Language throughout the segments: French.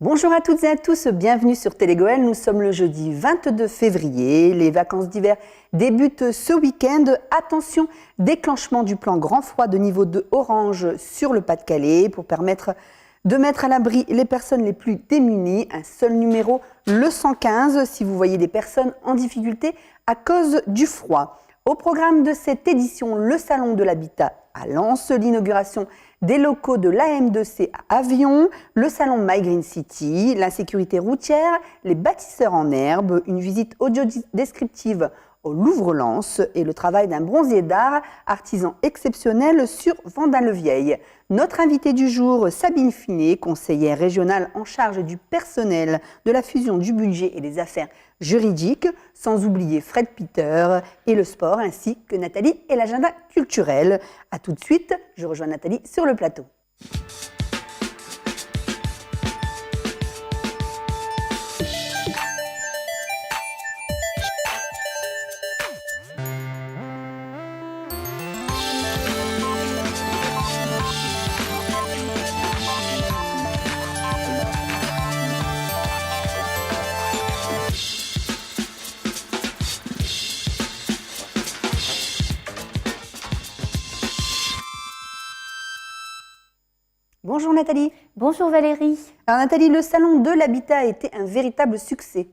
Bonjour à toutes et à tous, bienvenue sur Télégoël. Nous sommes le jeudi 22 février. Les vacances d'hiver débutent ce week-end. Attention, déclenchement du plan grand froid de niveau 2 orange sur le Pas-de-Calais pour permettre de mettre à l'abri les personnes les plus démunies. Un seul numéro, le 115, si vous voyez des personnes en difficulté à cause du froid. Au programme de cette édition, le Salon de l'Habitat à Lens, l'inauguration des locaux de l'AM2C à Avion, le salon My Green City, la sécurité routière, les bâtisseurs en herbe, une visite audio-descriptive au Louvre-Lens et le travail d'un bronzier d'art, artisan exceptionnel sur Vendin-le-Vieil. Notre invitée du jour, Sabine Finet, conseillère régionale en charge du personnel, de la fusion du budget et des affaires juridiques, sans oublier Fred Peter et le sport, ainsi que Nathalie et l'agenda culturel. A tout de suite, je rejoins Nathalie sur le plateau. Bonjour Nathalie. Bonjour Valérie. Alors Nathalie, le salon de l'habitat a été un véritable succès.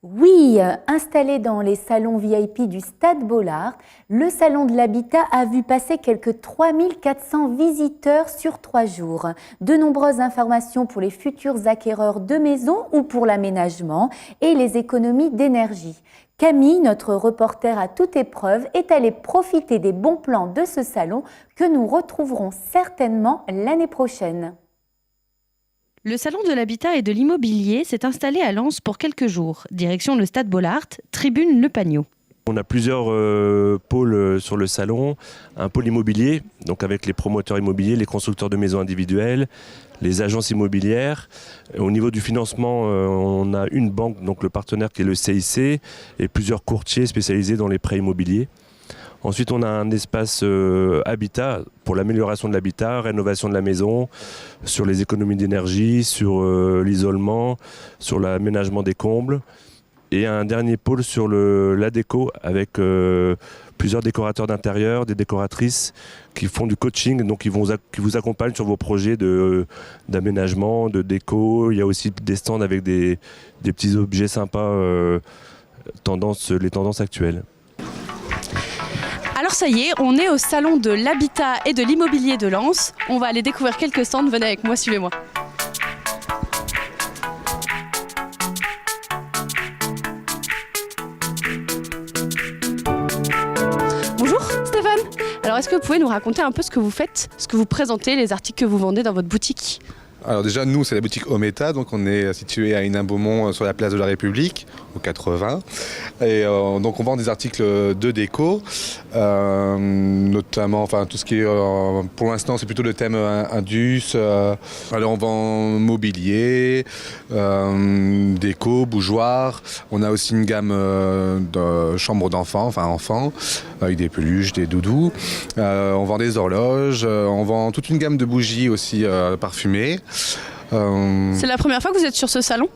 Oui, installé dans les salons VIP du Stade Bollaert, le salon de l'habitat a vu passer quelques 3400 visiteurs sur 3 jours. De nombreuses informations pour les futurs acquéreurs de maisons ou pour l'aménagement et les économies d'énergie. Camille, notre reporter à toute épreuve, est allée profiter des bons plans de ce salon que nous retrouverons certainement l'année prochaine. Le salon de l'habitat et de l'immobilier s'est installé à Lens pour quelques jours. Direction le Stade Bollaert, tribune Le Pagno. On a plusieurs pôles sur le salon. Un pôle immobilier, donc avec les promoteurs immobiliers, les constructeurs de maisons individuelles, les agences immobilières. Au niveau du financement, on a une banque, donc le partenaire qui est le CIC, et plusieurs courtiers spécialisés dans les prêts immobiliers. Ensuite, on a un espace habitat pour l'amélioration de l'habitat, rénovation de la maison, sur les économies d'énergie, sur l'isolement, sur l'aménagement des combles. Et un dernier pôle sur la déco avec plusieurs décorateurs d'intérieur, des décoratrices qui font du coaching, donc qui vous accompagnent sur vos projets d'aménagement, de déco. Il y a aussi des stands avec des petits objets sympas, les tendances actuelles. Alors ça y est, on est au salon de l'habitat et de l'immobilier de Lens. On va aller découvrir quelques stands, venez avec moi, suivez-moi. Bonjour Stéphane. Alors est-ce que vous pouvez nous raconter un peu ce que vous faites, ce que vous présentez, les articles que vous vendez dans votre boutique ? Alors déjà, nous, c'est la boutique Ometa, donc on est situé à Hénin-Beaumont sur la place de la République, au 80. Et donc on vend des articles de déco, notamment, enfin tout ce qui est, pour l'instant, c'est plutôt le thème Indus. Alors on vend mobilier, déco, bougeoir. On a aussi une gamme de chambres d'enfants, enfin enfants, avec des peluches, des doudous. On vend des horloges, on vend toute une gamme de bougies aussi parfumées. C'est la première fois que vous êtes sur ce salon ?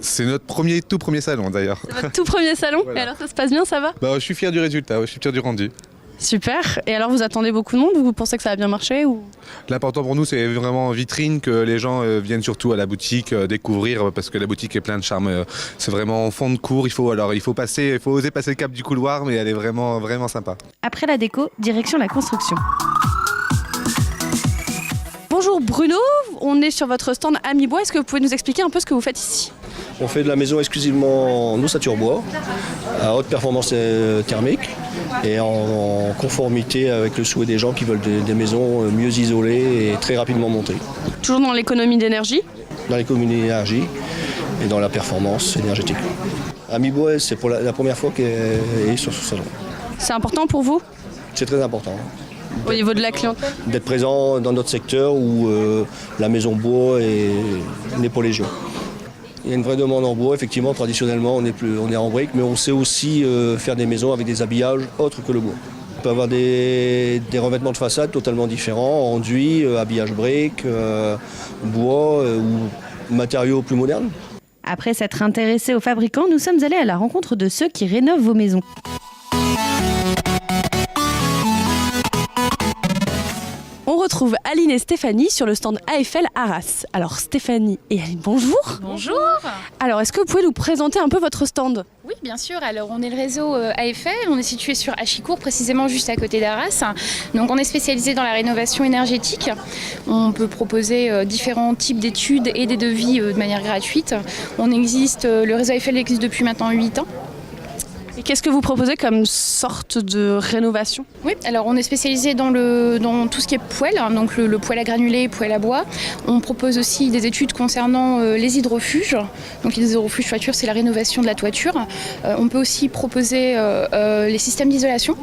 C'est notre tout premier salon d'ailleurs. C'est votre tout premier salon ? Voilà. Et alors ça se passe bien, ça va ? Je suis fier du résultat, je suis fier du rendu. Super. Et alors vous attendez beaucoup de monde ? Vous pensez que ça va bien marcher ou... L'important pour nous, c'est vraiment vitrine, que les gens viennent surtout à la boutique découvrir, parce que la boutique est pleine de charme. C'est vraiment en fond de cours, il faut oser passer le cap du couloir, mais elle est vraiment, vraiment sympa. Après la déco, direction la construction. Bonjour Bruno, on est sur votre stand Ami-Bois. Est-ce que vous pouvez nous expliquer un peu ce que vous faites ici ? On fait de la maison exclusivement en ossature bois, à haute performance thermique et en conformité avec le souhait des gens qui veulent des maisons mieux isolées et très rapidement montées. Toujours dans l'économie d'énergie ? Dans l'économie d'énergie et dans la performance énergétique. Ami-Bois, c'est pour la première fois qu'elle est sur ce salon. C'est important pour vous ? C'est très important. Au niveau de la clientèle ? D'être présent dans notre secteur où la maison bois n'est pas légion. Il y a une vraie demande en bois, effectivement, traditionnellement on est en brique, mais on sait aussi faire des maisons avec des habillages autres que le bois. On peut avoir des revêtements de façade totalement différents, enduits, habillage brique, bois ou matériaux plus modernes. Après s'être intéressés aux fabricants, nous sommes allés à la rencontre de ceux qui rénovent vos maisons. On retrouve Aline et Stéphanie sur le stand AFL Arras. Alors Stéphanie et Aline, bonjour. Bonjour. Alors est-ce que vous pouvez nous présenter un peu votre stand ? Oui, bien sûr. Alors, on est le réseau AFL. On est situé sur Achicourt, précisément juste à côté d'Arras. Donc, on est spécialisé dans la rénovation énergétique. On peut proposer différents types d'études et des devis de manière gratuite. Le réseau AFL existe depuis maintenant 8 ans. Et qu'est-ce que vous proposez comme sorte de rénovation ? Oui, alors on est spécialisé dans tout ce qui est poêle, donc le poêle à granulés, poêle à bois. On propose aussi des études concernant les hydrofuges. Donc les hydrofuges toiture, c'est la rénovation de la toiture. On peut aussi proposer les systèmes d'isolation.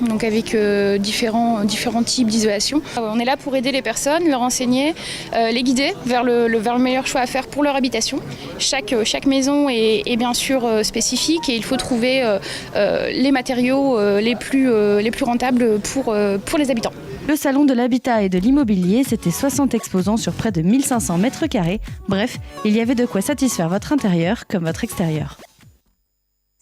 Donc avec différents types d'isolation. On est là pour aider les personnes, leur enseigner, les guider vers le meilleur choix à faire pour leur habitation. Chaque maison est bien sûr spécifique et il faut trouver les matériaux les plus rentables pour les habitants. Le salon de l'habitat et de l'immobilier, c'était 60 exposants sur près de 1500 mètres carrés. Bref, il y avait de quoi satisfaire votre intérieur comme votre extérieur.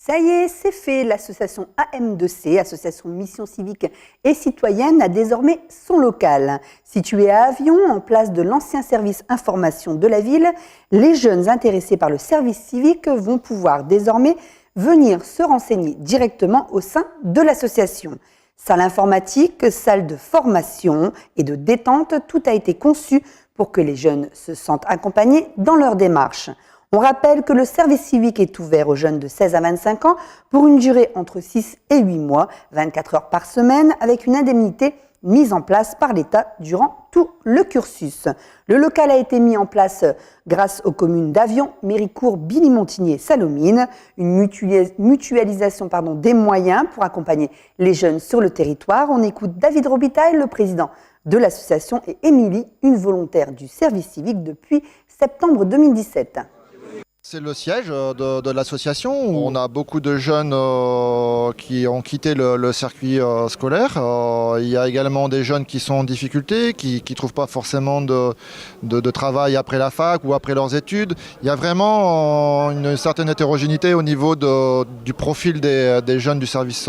Ça y est, c'est fait. L'association AM2C, Association Mission Civique et Citoyenne, a désormais son local. Situé à Avion, en place de l'ancien service information de la ville, les jeunes intéressés par le service civique vont pouvoir désormais venir se renseigner directement au sein de l'association. Salle informatique, salle de formation et de détente, tout a été conçu pour que les jeunes se sentent accompagnés dans leur démarche. On rappelle que le service civique est ouvert aux jeunes de 16 à 25 ans pour une durée entre 6 et 8 mois, 24 heures par semaine, avec une indemnité mise en place par l'État durant tout le cursus. Le local a été mis en place grâce aux communes d'Avion, Méricourt, Billy-Montigny et Salomine. Une mutualisation des moyens pour accompagner les jeunes sur le territoire. On écoute David Robitaille, le président de l'association, et Émilie, une volontaire du service civique depuis septembre 2017. C'est le siège de l'association où on a beaucoup de jeunes qui ont quitté le circuit scolaire. Il y a également des jeunes qui sont en difficulté, qui ne trouvent pas forcément de travail après la fac ou après leurs études. Il y a vraiment une certaine hétérogénéité au niveau du profil des jeunes du service,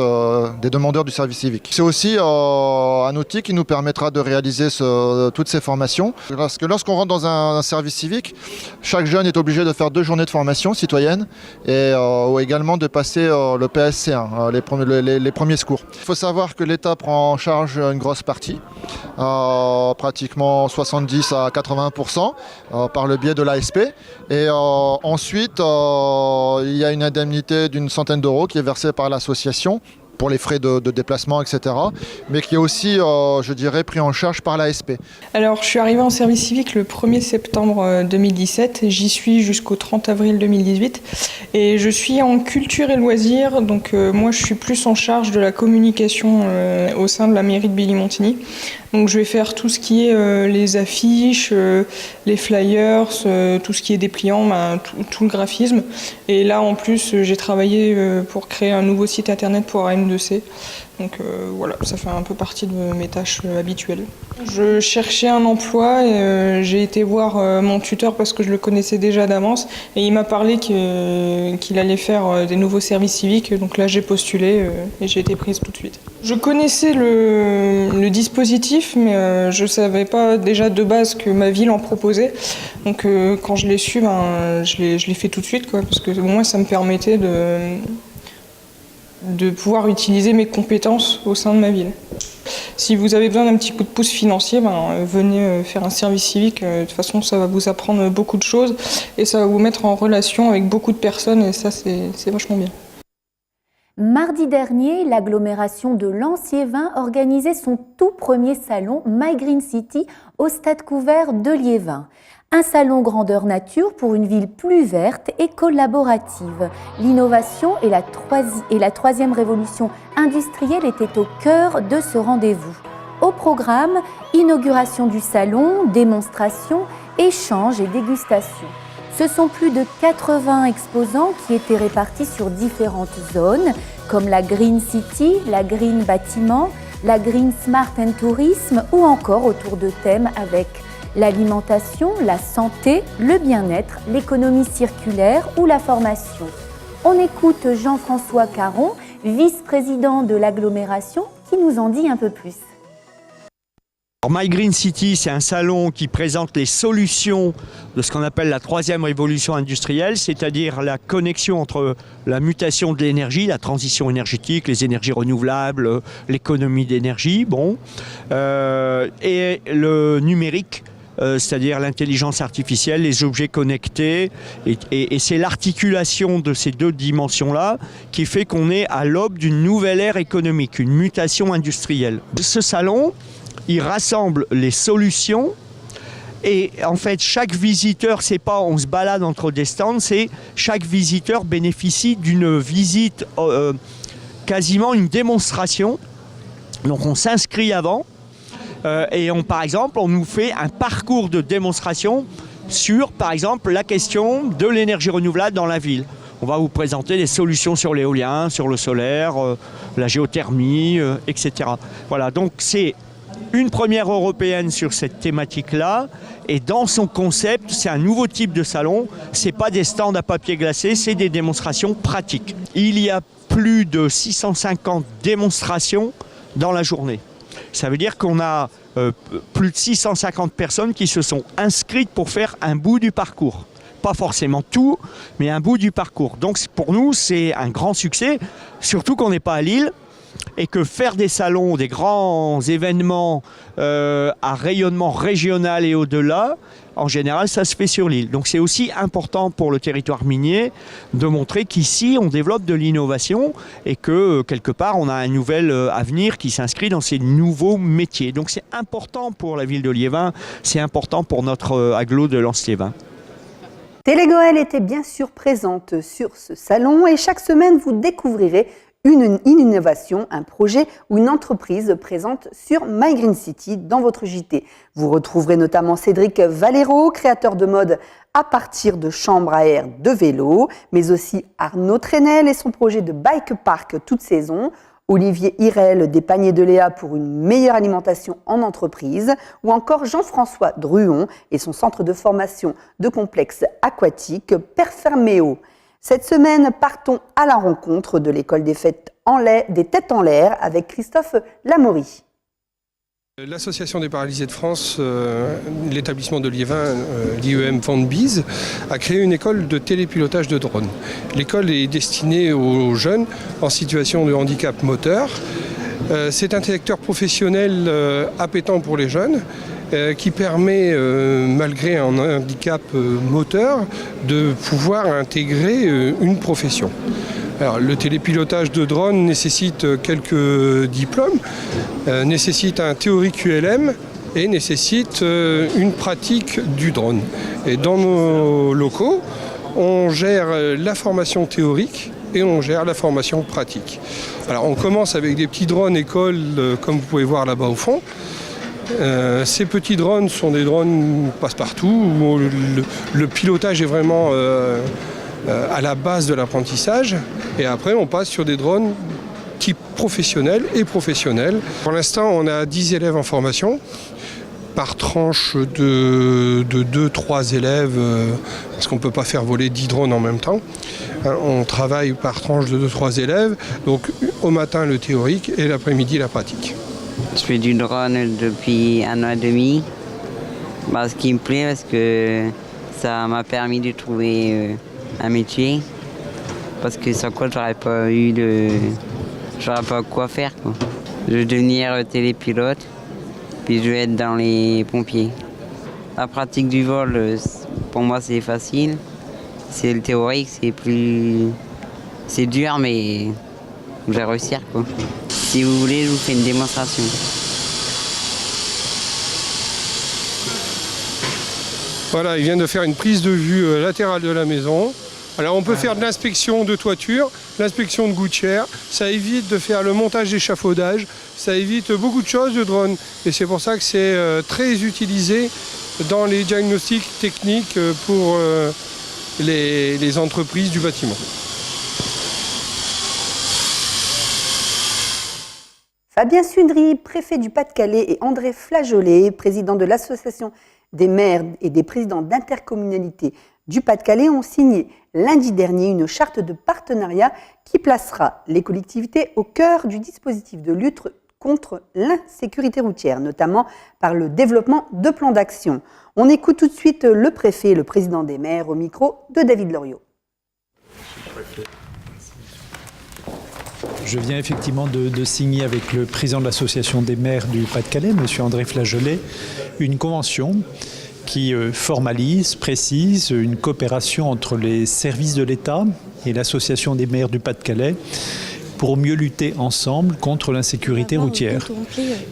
des demandeurs du service civique. C'est aussi un outil qui nous permettra de réaliser toutes ces formations. Parce que lorsqu'on rentre dans un service civique, chaque jeune est obligé de faire 2 journées de formation citoyenne et également de passer le PSC1, les premiers secours. Il faut savoir que l'État prend en charge une grosse partie, pratiquement 70 à 80% par le biais de l'ASP. Et ensuite, il y a une indemnité d'une centaine d'euros qui est versée par l'association pour les frais de déplacement, etc. Mais qui est aussi, je dirais, pris en charge par l'ASP. Alors, je suis arrivée en service civique le 1er septembre 2017. J'y suis jusqu'au 30 avril 2018. Et je suis en culture et loisirs. Donc, moi, je suis plus en charge de la communication au sein de la mairie de Billy-Montigny. Donc, je vais faire tout ce qui est les affiches, les flyers, tout ce qui est dépliant, tout le graphisme. Et là, en plus, j'ai travaillé pour créer un nouveau site internet pour AM2C. Donc voilà, ça fait un peu partie de mes tâches habituelles. Je cherchais un emploi et j'ai été voir mon tuteur parce que je le connaissais déjà d'avance et il m'a parlé qu'il allait faire des nouveaux services civiques. Donc là, j'ai postulé et j'ai été prise tout de suite. Je connaissais le dispositif, mais je ne savais pas déjà de base que ma ville en proposait. Donc quand je l'ai su, je l'ai fait tout de suite, parce que au moins ça me permettait de pouvoir utiliser mes compétences au sein de ma ville. Si vous avez besoin d'un petit coup de pouce financier, venez faire un service civique. De toute façon, ça va vous apprendre beaucoup de choses et ça va vous mettre en relation avec beaucoup de personnes et ça, c'est vachement bien. Mardi dernier, l'agglomération de Lanciévin organisait son tout premier salon My Green City au stade couvert de Liévin. Un salon grandeur nature pour une ville plus verte et collaborative. L'innovation et la troisième révolution industrielle étaient au cœur de ce rendez-vous. Au programme, inauguration du salon, démonstration, échanges et dégustations. Ce sont plus de 80 exposants qui étaient répartis sur différentes zones, comme la Green City, la Green Bâtiment, la Green Smart and Tourisme ou encore autour de thèmes avec l'alimentation, la santé, le bien-être, l'économie circulaire ou la formation. On écoute Jean-François Caron, vice-président de l'agglomération, qui nous en dit un peu plus. My Green City, c'est un salon qui présente les solutions de ce qu'on appelle la troisième révolution industrielle, c'est-à-dire la connexion entre la mutation de l'énergie, la transition énergétique, les énergies renouvelables, l'économie d'énergie, et le numérique, c'est-à-dire l'intelligence artificielle, les objets connectés. Et c'est l'articulation de ces deux dimensions-là qui fait qu'on est à l'aube d'une nouvelle ère économique, une mutation industrielle. Ce salon, il rassemble les solutions et en fait chaque visiteur, c'est pas on se balade entre des stands, c'est chaque visiteur bénéficie d'une visite, quasiment une démonstration. Donc on s'inscrit avant et par exemple on nous fait un parcours de démonstration sur par exemple la question de l'énergie renouvelable dans la ville. On va vous présenter des solutions sur l'éolien, sur le solaire, la géothermie, etc. Voilà, donc c'est une première européenne sur cette thématique-là, et dans son concept, c'est un nouveau type de salon. C'est pas des stands à papier glacé, c'est des démonstrations pratiques. Il y a plus de 650 démonstrations dans la journée. Ça veut dire qu'on a plus de 650 personnes qui se sont inscrites pour faire un bout du parcours. Pas forcément tout, mais un bout du parcours. Donc pour nous, c'est un grand succès, surtout qu'on n'est pas à Lille. Et que faire des salons, des grands événements à rayonnement régional et au-delà, en général, ça se fait sur l'île. Donc c'est aussi important pour le territoire minier de montrer qu'ici, on développe de l'innovation et que, quelque part, on a un nouvel avenir qui s'inscrit dans ces nouveaux métiers. Donc c'est important pour la ville de Liévin, c'est important pour notre agglo de Lens-Liévin. Télégoël était bien sûr présente sur ce salon et chaque semaine, vous découvrirez une innovation, un projet ou une entreprise présente sur My Green City dans votre JT. Vous retrouverez notamment Cédric Valero, créateur de mode à partir de chambres à air de vélo, mais aussi Arnaud Trenel et son projet de bike park toute saison, Olivier Hirel des paniers de Léa pour une meilleure alimentation en entreprise, ou encore Jean-François Druon et son centre de formation de complexe aquatique Perferméo. Cette semaine, partons à la rencontre de l'école des Têtes en l'air avec Christophe Lamory. L'Association des paralysés de France, l'établissement de Liévin, l'IEM Van Bise, a créé une école de télépilotage de drones. L'école est destinée aux jeunes en situation de handicap moteur. C'est un secteur professionnel appétant pour les jeunes qui permet, malgré un handicap moteur, de pouvoir intégrer une profession. Alors, le télépilotage de drone nécessite quelques diplômes, nécessite un théorique QLM et nécessite une pratique du drone. Et dans nos locaux, on gère la formation théorique et on gère la formation pratique. Alors, on commence avec des petits drones écoles, comme vous pouvez voir là-bas au fond. Ces petits drones sont des drones passe-partout où le pilotage est vraiment à la base de l'apprentissage et après on passe sur des drones type professionnel et professionnel. Pour l'instant on a 10 élèves en formation par tranche de 2-3 élèves parce qu'on ne peut pas faire voler 10 drones en même temps. On travaille par tranche de 2-3 élèves, donc au matin le théorique et l'après-midi la pratique. Je fais du drone depuis 1 an et demi. Ce qui me plaît parce que ça m'a permis de trouver un métier. Parce que sans quoi j'aurais pas quoi faire. Je vais devenir télépilote, puis je vais être dans les pompiers. La pratique du vol, pour moi c'est facile. C'est le théorique, c'est dur mais je vais réussir quoi. Si vous voulez, je vous fais une démonstration. Voilà, il vient de faire une prise de vue latérale de la maison. Alors on peut faire de l'inspection de toiture, l'inspection de gouttière, ça évite de faire le montage d'échafaudage, ça évite beaucoup de choses de drone. Et c'est pour ça que c'est très utilisé dans les diagnostics techniques pour les entreprises du bâtiment. Fabien Sundry, préfet du Pas-de-Calais, et André Flageolet, président de l'association des maires et des présidents d'intercommunalités du Pas-de-Calais ont signé lundi dernier une charte de partenariat qui placera les collectivités au cœur du dispositif de lutte contre l'insécurité routière, notamment par le développement de plans d'action. On écoute tout de suite le préfet et le président des maires au micro de David Loriot. Je viens effectivement de signer avec le président de l'association des maires du Pas-de-Calais, M. André Flageolet, une convention qui formalise, précise une coopération entre les services de l'État et l'association des maires du Pas-de-Calais pour mieux lutter ensemble contre l'insécurité routière.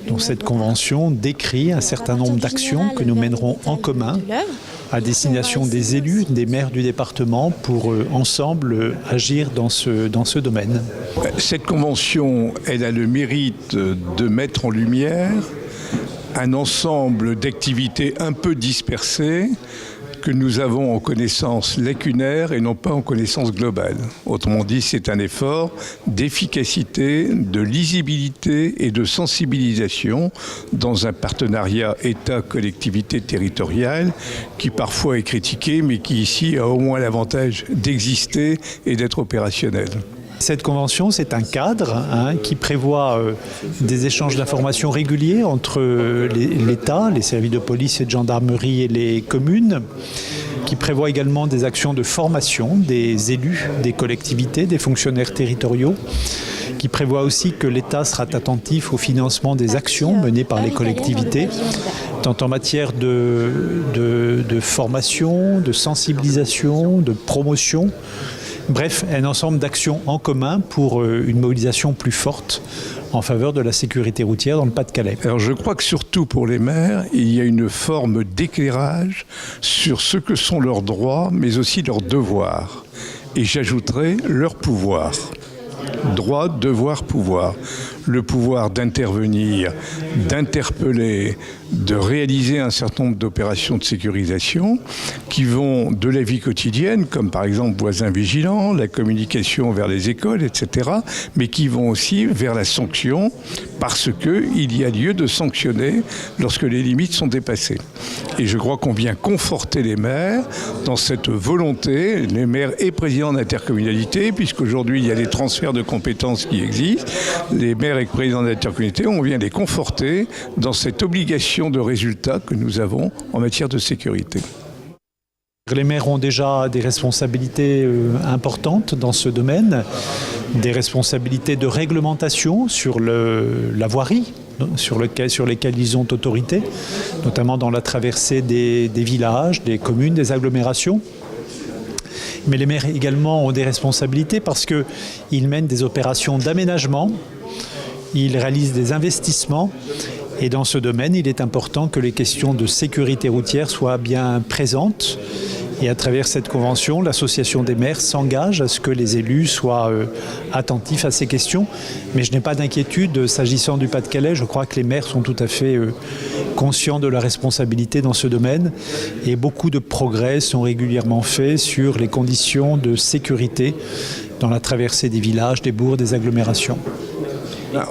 Donc cette convention décrit un certain nombre d'actions que nous mènerons en commun à destination des élus, des maires du département pour ensemble agir dans ce domaine. Cette convention, elle a le mérite de mettre en lumière un ensemble d'activités un peu dispersées que nous avons en connaissance lacunaire et non pas en connaissance globale. Autrement dit, c'est un effort d'efficacité, de lisibilité et de sensibilisation dans un partenariat État-collectivité territoriale qui parfois est critiqué, mais qui ici a au moins l'avantage d'exister et d'être opérationnel. Cette convention, c'est un cadre qui prévoit des échanges d'informations réguliers entre l'État, les services de police et de gendarmerie et les communes, qui prévoit également des actions de formation des élus, des collectivités, des fonctionnaires territoriaux, qui prévoit aussi que l'État sera attentif au financement des actions menées par les collectivités, tant en matière de formation, de sensibilisation, de promotion. Bref, un ensemble d'actions en commun pour une mobilisation plus forte en faveur de la sécurité routière dans le Pas-de-Calais. Alors je crois que surtout pour les maires, il y a une forme d'éclairage sur ce que sont leurs droits, mais aussi leurs devoirs. Et j'ajouterai leurs pouvoirs. Droit, devoir, pouvoir. Le pouvoir d'intervenir, d'interpeller, de réaliser un certain nombre d'opérations de sécurisation qui vont de la vie quotidienne, comme par exemple voisins vigilants, la communication vers les écoles, etc., mais qui vont aussi vers la sanction, parce qu'il y a lieu de sanctionner lorsque les limites sont dépassées. Et je crois qu'on vient conforter les maires dans cette volonté, les maires et présidents d'intercommunalité, puisqu'aujourd'hui il y a des transferts de compétences qui existent, les maires et présidents d'intercommunalité, on vient les conforter dans cette obligation de résultat que nous avons en matière de sécurité. Les maires ont déjà des responsabilités importantes dans ce domaine, des responsabilités de réglementation sur la voirie, sur lesquelles ils ont autorité, notamment dans la traversée des villages, des communes, des agglomérations. Mais les maires également ont des responsabilités parce qu'ils mènent des opérations d'aménagement, ils réalisent des investissements. Et dans ce domaine, il est important que les questions de sécurité routière soient bien présentes. Et à travers cette convention, l'association des maires s'engage à ce que les élus soient attentifs à ces questions. Mais je n'ai pas d'inquiétude s'agissant du Pas-de-Calais. Je crois que les maires sont tout à fait conscients de leur responsabilité dans ce domaine. Et beaucoup de progrès sont régulièrement faits sur les conditions de sécurité dans la traversée des villages, des bourgs, des agglomérations.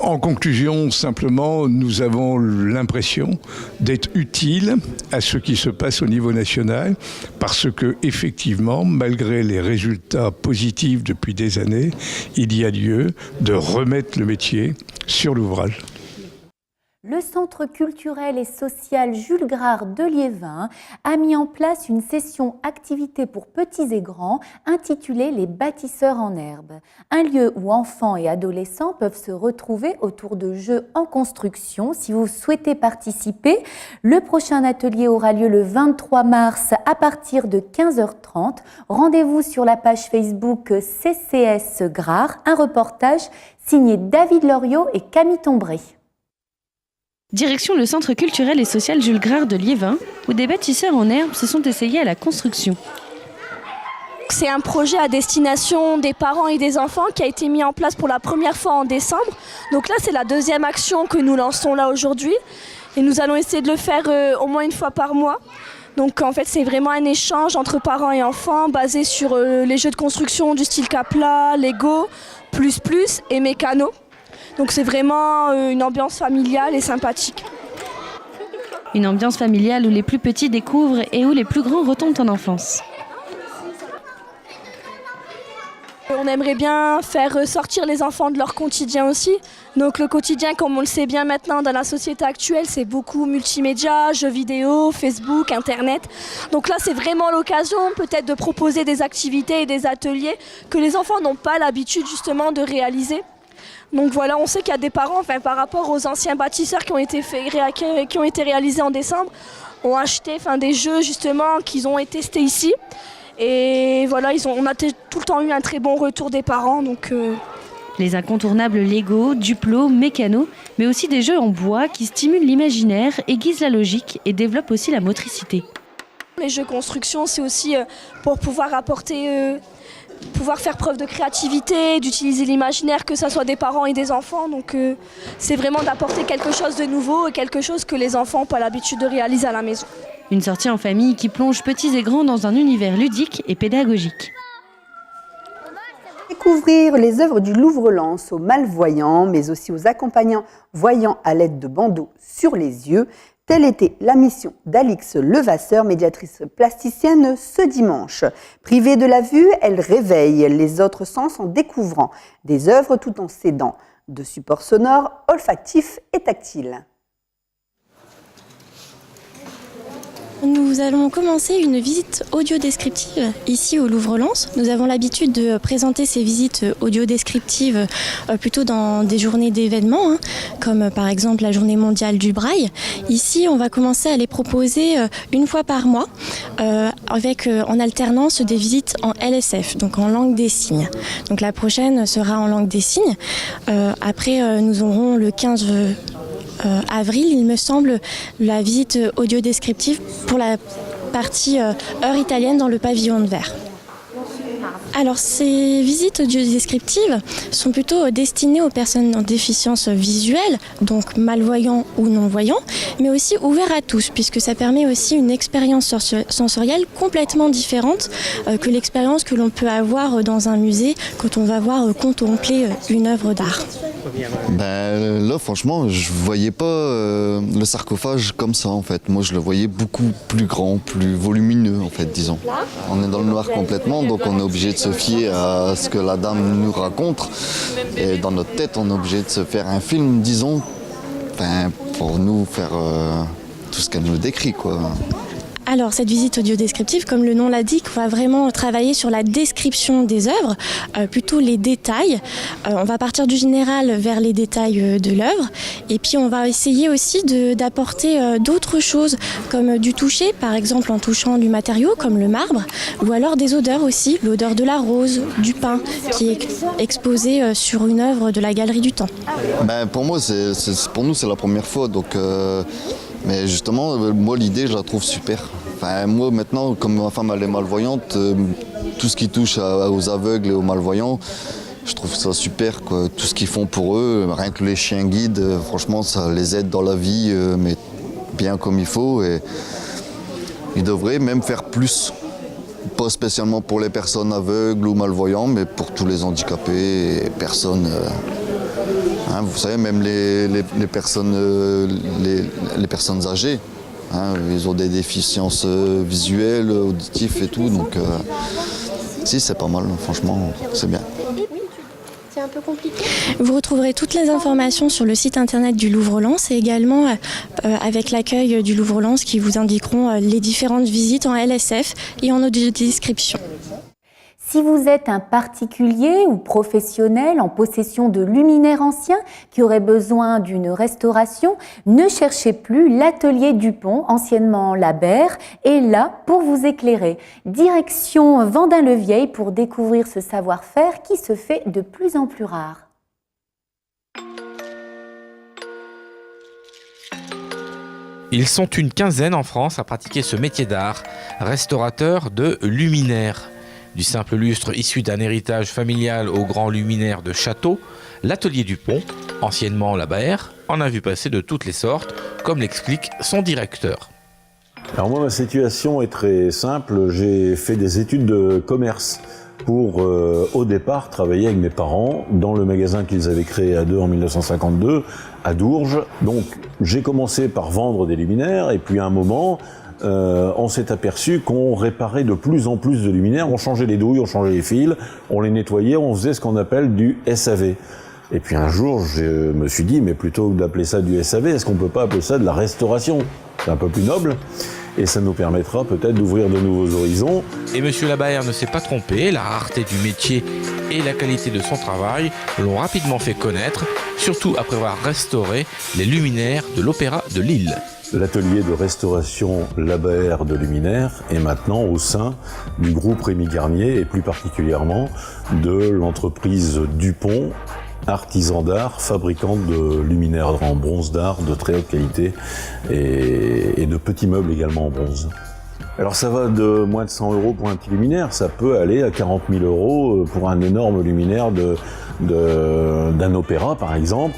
En conclusion, simplement, nous avons l'impression d'être utiles à ce qui se passe au niveau national parce que, effectivement, malgré les résultats positifs depuis des années, il y a lieu de remettre le métier sur l'ouvrage. Le Centre culturel et social Jules Grard de Liévin a mis en place une session activité pour petits et grands intitulée Les bâtisseurs en herbe. Un lieu où enfants et adolescents peuvent se retrouver autour de jeux en construction. Si vous souhaitez participer, le prochain atelier aura lieu le 23 mars à partir de 15h30. Rendez-vous sur la page Facebook CCS Grard. Un reportage signé David Loriot et Camille Tombré. Direction le centre culturel et social Jules Grard de Liévin, où des bâtisseurs en herbe se sont essayés à la construction. C'est un projet à destination des parents et des enfants qui a été mis en place pour la première fois en décembre. Donc là, c'est la deuxième action que nous lançons là aujourd'hui. Et nous allons essayer de le faire au moins une fois par mois. Donc en fait, c'est vraiment un échange entre parents et enfants basé sur les jeux de construction du style Capla, Lego, plus et Mécano. Donc c'est vraiment une ambiance familiale et sympathique. Une ambiance familiale où les plus petits découvrent et où les plus grands retombent en enfance. On aimerait bien faire ressortir les enfants de leur quotidien aussi. Donc le quotidien, comme on le sait bien maintenant dans la société actuelle, c'est beaucoup multimédia, jeux vidéo, Facebook, Internet. Donc là, c'est vraiment l'occasion peut-être de proposer des activités et des ateliers que les enfants n'ont pas l'habitude justement de réaliser. Donc voilà, on sait qu'il y a des parents, par rapport aux anciens bâtisseurs qui ont été réalisés en décembre, ont acheté des jeux justement qu'ils ont testés ici. Et voilà, on a tout le temps eu un très bon retour des parents. Les incontournables Lego, Duplo, Mécano, mais aussi des jeux en bois qui stimulent l'imaginaire, aiguisent la logique et développent aussi la motricité. Les jeux construction, c'est aussi pour pouvoir pouvoir faire preuve de créativité, d'utiliser l'imaginaire, que ce soit des parents et des enfants. Donc c'est vraiment d'apporter quelque chose de nouveau et quelque chose que les enfants n'ont pas l'habitude de réaliser à la maison. Une sortie en famille qui plonge petits et grands dans un univers ludique et pédagogique. Découvrir les œuvres du Louvre-Lens aux malvoyants, mais aussi aux accompagnants voyants à l'aide de bandeaux sur les yeux, telle était la mission d'Alix Levasseur, médiatrice plasticienne, ce dimanche. Privée de la vue, elle réveille les autres sens en découvrant des œuvres tout en s'aidant de supports sonores, olfactifs et tactiles. Nous allons commencer une visite audio-descriptive ici au Louvre-Lens. Nous avons l'habitude de présenter ces visites audio-descriptives plutôt dans des journées d'événements, comme par exemple la journée mondiale du braille. Ici, on va commencer à les proposer une fois par mois, avec en alternance des visites en LSF, donc en langue des signes. Donc la prochaine sera en langue des signes. Après, nous aurons le 15 avril, il me semble, la visite audio-descriptive pour la partie heure italienne dans le pavillon de verre. Alors ces visites audio-descriptives sont plutôt destinées aux personnes en déficience visuelle, donc malvoyants ou non-voyants, mais aussi ouvertes à tous, puisque ça permet aussi une expérience sensorielle complètement différente que l'expérience que l'on peut avoir dans un musée quand on va voir contempler une œuvre d'art. Là, franchement, je voyais pas le sarcophage comme ça, en fait. Moi, je le voyais beaucoup plus grand, plus volumineux, en fait, disons. On est dans le noir complètement, donc on est obligé de se fier à ce que la dame nous raconte. Et dans notre tête, on est obligé de se faire un film, disons, pour nous faire tout ce qu'elle nous décrit, quoi. Alors cette visite audio-descriptive, comme le nom l'indique, on va vraiment travailler sur la description des œuvres, plutôt les détails. On va partir du général vers les détails de l'œuvre et puis on va essayer aussi d'apporter d'autres choses comme du toucher, par exemple en touchant du matériau comme le marbre, ou alors des odeurs aussi, l'odeur de la rose, du pin qui est exposé sur une œuvre de la Galerie du Temps. Pour moi, pour nous c'est la première fois, donc... Mais justement, moi l'idée je la trouve super. Moi maintenant, comme ma femme elle est malvoyante, tout ce qui touche aux aveugles et aux malvoyants, je trouve ça super, quoi. Tout ce qu'ils font pour eux, rien que les chiens guides, franchement ça les aide dans la vie, mais bien comme il faut. Et ils devraient même faire plus. Pas spécialement pour les personnes aveugles ou malvoyantes, mais pour tous les handicapés et personnes... vous savez, même les personnes âgées, ils ont des déficiences visuelles, auditives et tout, donc si c'est pas mal, franchement, c'est bien. C'est un peu compliqué. Vous retrouverez toutes les informations sur le site internet du Louvre-Lens et également avec l'accueil du Louvre-Lens qui vous indiqueront les différentes visites en LSF et en audio-description. Si vous êtes un particulier ou professionnel en possession de luminaires anciens qui aurait besoin d'une restauration, ne cherchez plus, l'atelier Dupont, anciennement La Berre, est là pour vous éclairer. Direction Vendin-le-Vieil pour découvrir ce savoir-faire qui se fait de plus en plus rare. Ils sont une quinzaine en France à pratiquer ce métier d'art, restaurateur de luminaires. Du simple lustre issu d'un héritage familial au grand luminaire de château, l'atelier Dupont, anciennement La Berre, en a vu passer de toutes les sortes, comme l'explique son directeur. Alors moi, ma situation est très simple. J'ai fait des études de commerce pour, au départ, travailler avec mes parents dans le magasin qu'ils avaient créé à deux en 1952, à Dourges. Donc, j'ai commencé par vendre des luminaires, et puis à un moment, on s'est aperçu qu'on réparait de plus en plus de luminaires. On changeait les douilles, on changeait les fils, on les nettoyait, on faisait ce qu'on appelle du SAV. Et puis un jour, je me suis dit, mais plutôt que d'appeler ça du SAV, est-ce qu'on peut pas appeler ça de la restauration? C'est un peu plus noble. Et ça nous permettra peut-être d'ouvrir de nouveaux horizons. Et M. Labaer ne s'est pas trompé, la rareté du métier et la qualité de son travail l'ont rapidement fait connaître, surtout après avoir restauré les luminaires de l'Opéra de Lille. L'atelier de restauration Labaer de luminaires est maintenant au sein du groupe Rémy Garnier et plus particulièrement de l'entreprise Dupont, artisan d'art, fabricante de luminaires en bronze d'art de très haute qualité et de petits meubles également en bronze. Alors ça va de moins de 100 € pour un petit luminaire, ça peut aller à 40 000 € pour un énorme luminaire d'un opéra par exemple,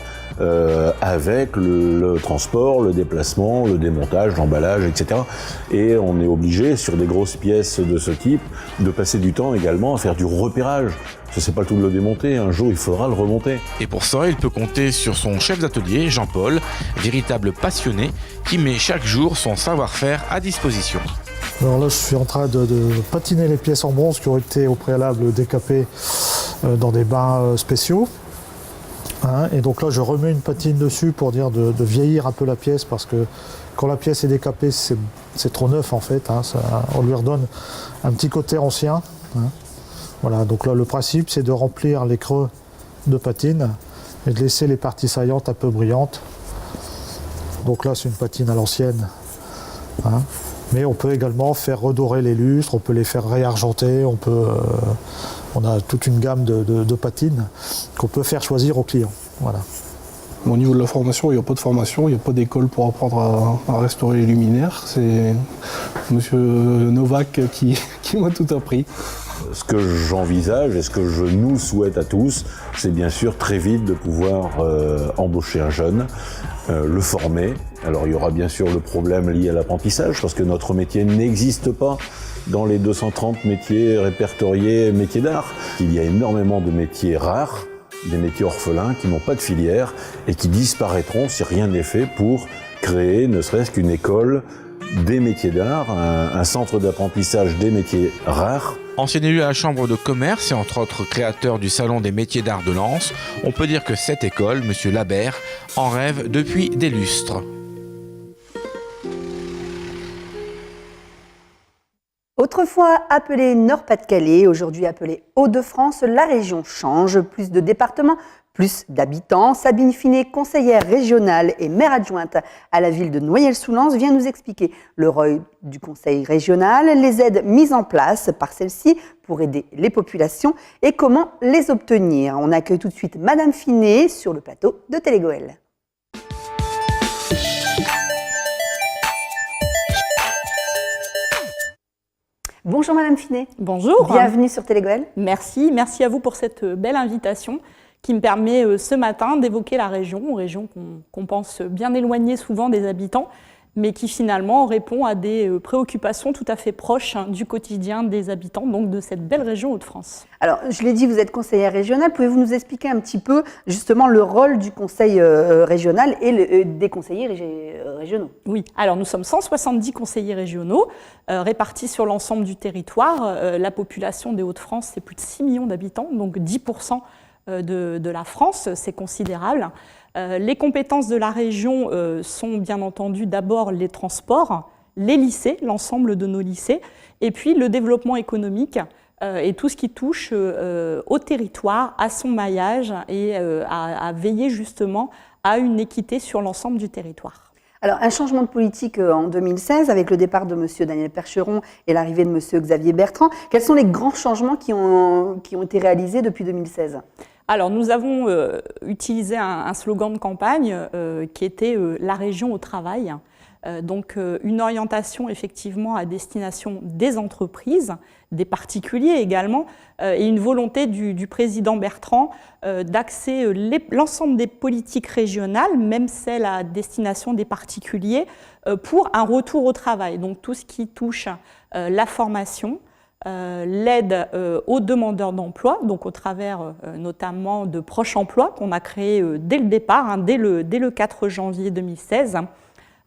avec le transport, le déplacement, le démontage, l'emballage, etc. Et on est obligé, sur des grosses pièces de ce type, de passer du temps également à faire du repérage. Ce n'est pas le tout de le démonter, un jour il faudra le remonter. Et pour ça, il peut compter sur son chef d'atelier, Jean-Paul, véritable passionné, qui met chaque jour son savoir-faire à disposition. Alors là, je suis en train de patiner les pièces en bronze qui ont été au préalable décapées dans des bains spéciaux. Et donc là, je remets une patine dessus pour dire de vieillir un peu la pièce, parce que quand la pièce est décapée, c'est trop neuf en fait. On lui redonne un petit côté ancien. Voilà, donc là, le principe, c'est de remplir les creux de patine et de laisser les parties saillantes un peu brillantes. Donc là, c'est une patine à l'ancienne. Mais on peut également faire redorer les lustres, on peut les faire réargenter, on a toute une gamme de patines qu'on peut faire choisir aux clients. Voilà. Au niveau de la formation, il n'y a pas de formation, il n'y a pas d'école pour apprendre à restaurer les luminaires. C'est Monsieur Novak qui m'a tout appris. Ce que j'envisage et ce que je nous souhaite à tous, c'est bien sûr très vite de pouvoir embaucher un jeune, le former. Alors il y aura bien sûr le problème lié à l'apprentissage, parce que notre métier n'existe pas dans les 230 métiers répertoriés métiers d'art. Il y a énormément de métiers rares, des métiers orphelins qui n'ont pas de filière et qui disparaîtront si rien n'est fait pour créer ne serait-ce qu'une école des métiers d'art, un centre d'apprentissage des métiers rares. Ancien élu à la Chambre de commerce et entre autres créateur du Salon des métiers d'art de Lens, on peut dire que cette école, M. Labaer, en rêve depuis des lustres. Autrefois appelée Nord-Pas-de-Calais, aujourd'hui appelée Hauts-de-France, la région change. Plus de départements, plus d'habitants. Sabine Finet, conseillère régionale et maire adjointe à la ville de Noyelles-sous-Lens, vient nous expliquer le rôle du conseil régional, les aides mises en place par celle-ci pour aider les populations et comment les obtenir. On accueille tout de suite Madame Finet sur le plateau de Télégoël. Bonjour Madame Finet. Bonjour. Bienvenue sur Télégoël. Merci à vous pour cette belle invitation qui me permet ce matin d'évoquer la région qu'on pense bien éloignée souvent des habitants, mais qui finalement répond à des préoccupations tout à fait proches du quotidien des habitants, donc de cette belle région Hauts-de-France. Alors, je l'ai dit, vous êtes conseillère régionale. Pouvez-vous nous expliquer un petit peu justement le rôle du conseil régional et des conseillers régionaux? Oui, alors nous sommes 170 conseillers régionaux répartis sur l'ensemble du territoire. La population des Hauts-de-France, c'est plus de 6 millions d'habitants, donc 10% de la France, c'est considérable. Les compétences de la région sont bien entendu d'abord les transports, les lycées, l'ensemble de nos lycées, et puis le développement économique et tout ce qui touche au territoire, à son maillage et à veiller justement à une équité sur l'ensemble du territoire. Alors, un changement de politique en 2016 avec le départ de M. Daniel Percheron et l'arrivée de M. Xavier Bertrand. Quels sont les grands changements qui ont été réalisés depuis 2016 ? Alors, nous avons utilisé un slogan de campagne qui était « La région au travail ». Donc, une orientation effectivement à destination des entreprises, des particuliers également, et une volonté du président Bertrand d'axer l'ensemble des politiques régionales, même celles à destination des particuliers, pour un retour au travail. Donc, tout ce qui touche la formation, l'aide aux demandeurs d'emploi, donc au travers notamment de Proche Emploi qu'on a créé dès le départ, dès le 4 janvier 2016,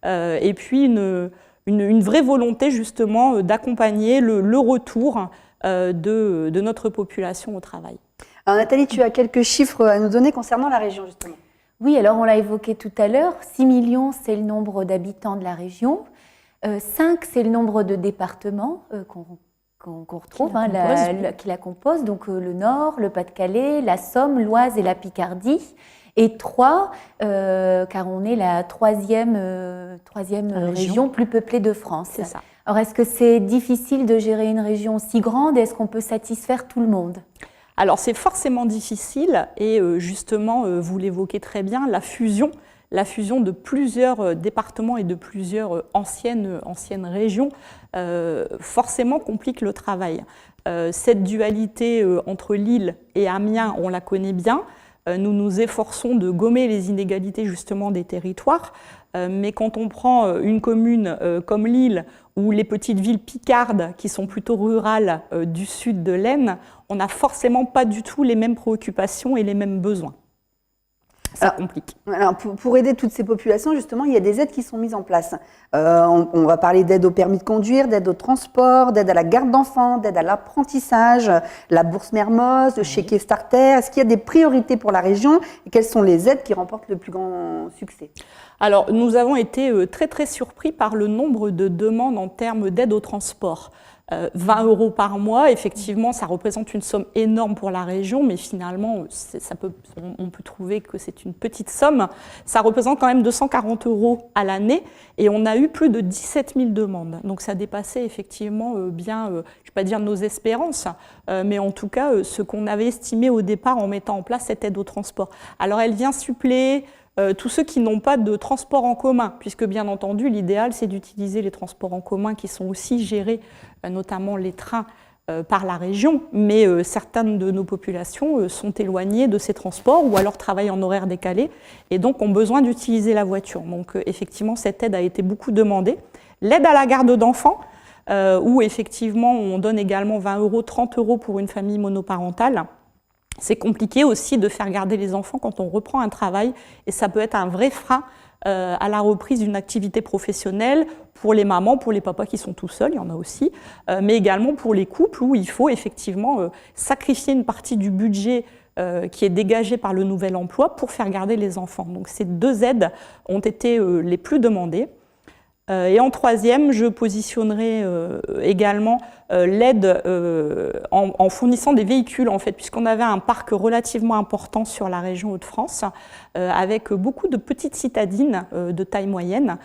et puis une vraie volonté justement d'accompagner le retour de notre population au travail. Alors Nathalie, tu as quelques chiffres à nous donner concernant la région justement. Oui, alors on l'a évoqué tout à l'heure, 6 millions c'est le nombre d'habitants de la région, 5 c'est le nombre de départements qu'on retrouve, qui la composent, donc le Nord, le Pas-de-Calais, la Somme, l'Oise et la Picardie, et 3, car on est la troisième région plus peuplée de France. C'est ça. Alors est-ce que c'est difficile de gérer une région si grande? Est-ce qu'on peut satisfaire tout le monde? Alors c'est forcément difficile et justement, vous l'évoquez très bien, la fusion de plusieurs départements et de plusieurs anciennes régions forcément complique le travail. Cette dualité entre Lille et Amiens, on la connaît bien. Nous nous efforçons de gommer les inégalités justement des territoires, mais quand on prend une commune comme Lille ou les petites villes picardes qui sont plutôt rurales du sud de l'Aisne, on n'a forcément pas du tout les mêmes préoccupations et les mêmes besoins. Ça complique. Alors pour aider toutes ces populations, justement, il y a des aides qui sont mises en place. On va parler d'aide au permis de conduire, d'aide au transport, d'aide à la garde d'enfants, d'aide à l'apprentissage, la bourse Mermoz, le chéquier Starter. Est-ce qu'il y a des priorités pour la région et quelles sont les aides qui remportent le plus grand succès? Alors, nous avons été très très surpris par le nombre de demandes en termes d'aide au transport. 20 € par mois, effectivement, ça représente une somme énorme pour la région, mais finalement, on peut trouver que c'est une petite somme. Ça représente quand même 240 € à l'année, et on a eu plus de 17 000 demandes. Donc ça dépassait effectivement bien, je ne vais pas dire nos espérances, mais en tout cas ce qu'on avait estimé au départ en mettant en place cette aide au transport. Alors elle vient suppléer tous ceux qui n'ont pas de transport en commun, puisque bien entendu, l'idéal, c'est d'utiliser les transports en commun qui sont aussi gérés, notamment les trains, par la région, mais certaines de nos populations sont éloignées de ces transports ou alors travaillent en horaire décalé et donc ont besoin d'utiliser la voiture. Donc effectivement, cette aide a été beaucoup demandée. L'aide à la garde d'enfants, où effectivement on donne également 20 €, 30 € pour une famille monoparentale. C'est compliqué aussi de faire garder les enfants quand on reprend un travail et ça peut être un vrai frein à la reprise d'une activité professionnelle pour les mamans, pour les papas qui sont tout seuls, il y en a aussi, mais également pour les couples où il faut effectivement sacrifier une partie du budget qui est dégagé par le nouvel emploi pour faire garder les enfants. Donc ces deux aides ont été les plus demandées. Et en troisième, je positionnerai également l'aide en fournissant des véhicules, en fait, puisqu'on avait un parc relativement important sur la région Hauts-de-France, avec beaucoup de petites citadines de taille moyenne,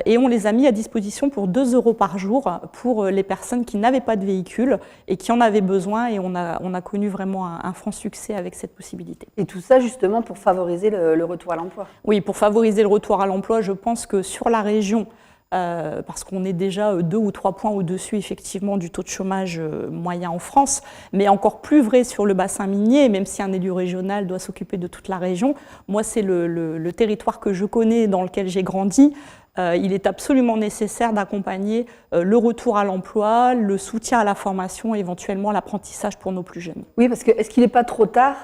et on les a mis à disposition pour 2 € par jour pour les personnes qui n'avaient pas de véhicule et qui en avaient besoin, et on a connu vraiment un franc succès avec cette possibilité. Et tout ça justement pour favoriser le retour à l'emploi? Oui, pour favoriser le retour à l'emploi, je pense que sur la région, parce qu'on est déjà 2 ou 3 points au-dessus effectivement du taux de chômage moyen en France, mais encore plus vrai sur le bassin minier, même si un élu régional doit s'occuper de toute la région. Moi, c'est le territoire que je connais, dans lequel j'ai grandi. Il est absolument nécessaire d'accompagner le retour à l'emploi, le soutien à la formation, éventuellement l'apprentissage pour nos plus jeunes. Oui, parce que est-ce qu'il n'est pas trop tard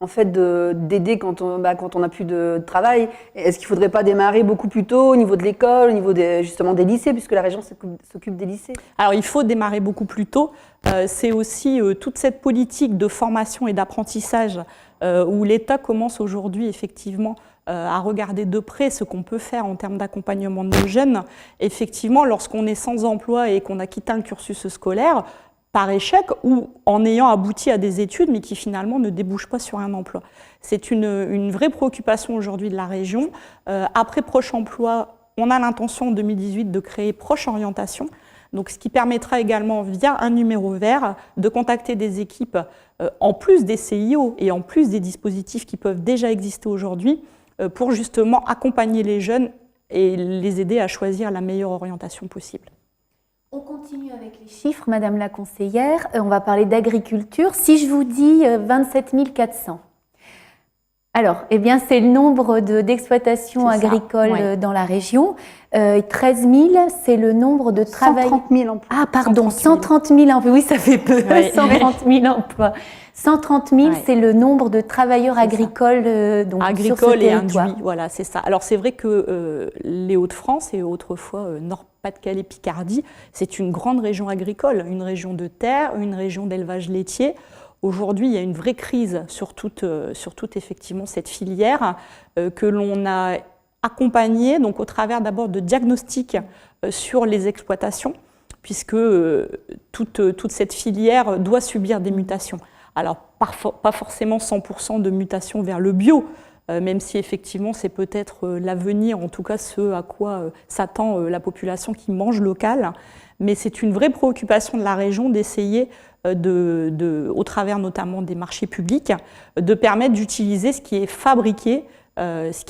en fait, d'aider quand on n'a plus de travail? Est-ce qu'il ne faudrait pas démarrer beaucoup plus tôt au niveau de l'école, au niveau justement des lycées, puisque la région s'occupe des lycées? Alors, il faut démarrer beaucoup plus tôt. C'est aussi toute cette politique de formation et d'apprentissage où l'État commence aujourd'hui effectivement à regarder de près ce qu'on peut faire en termes d'accompagnement de nos jeunes. Effectivement, lorsqu'on est sans emploi et qu'on a quitté un cursus scolaire, par échec ou en ayant abouti à des études mais qui finalement ne débouchent pas sur un emploi. C'est une vraie préoccupation aujourd'hui de la région. Après Proche Emploi, on a l'intention en 2018 de créer Proche Orientation, donc ce qui permettra également via un numéro vert de contacter des équipes en plus des CIO et en plus des dispositifs qui peuvent déjà exister aujourd'hui pour justement accompagner les jeunes et les aider à choisir la meilleure orientation possible. On continue avec les chiffres, Madame la conseillère. On va parler d'agriculture. Si je vous dis 27 400, Alors, eh bien, c'est le nombre d'exploitations agricoles dans la région. 13 000, c'est le nombre de travailleurs. 130 000 emplois. Ah, pardon, 130 000 emplois. Oui, ça fait peu. 130 000 emplois. 130 000, c'est le nombre de travailleurs agricoles donc, sur ce agricoles et territoire. induits, voilà, c'est ça. Alors, c'est vrai que les Hauts-de-France et autrefois Nord-Pas-de-Calais, Picardie, c'est une grande région agricole, une région de terre, une région d'élevage laitier. Aujourd'hui, il y a une vraie crise sur toute effectivement cette filière que l'on a accompagnée donc au travers d'abord de diagnostics sur les exploitations, puisque toute cette filière doit subir des mutations. Alors, pas forcément 100% de mutations vers le bio, même si effectivement c'est peut-être l'avenir, en tout cas ce à quoi s'attend la population qui mange local. Mais c'est une vraie préoccupation de la région d'essayer, au travers notamment des marchés publics, de permettre d'utiliser ce qui est fabriqué, ce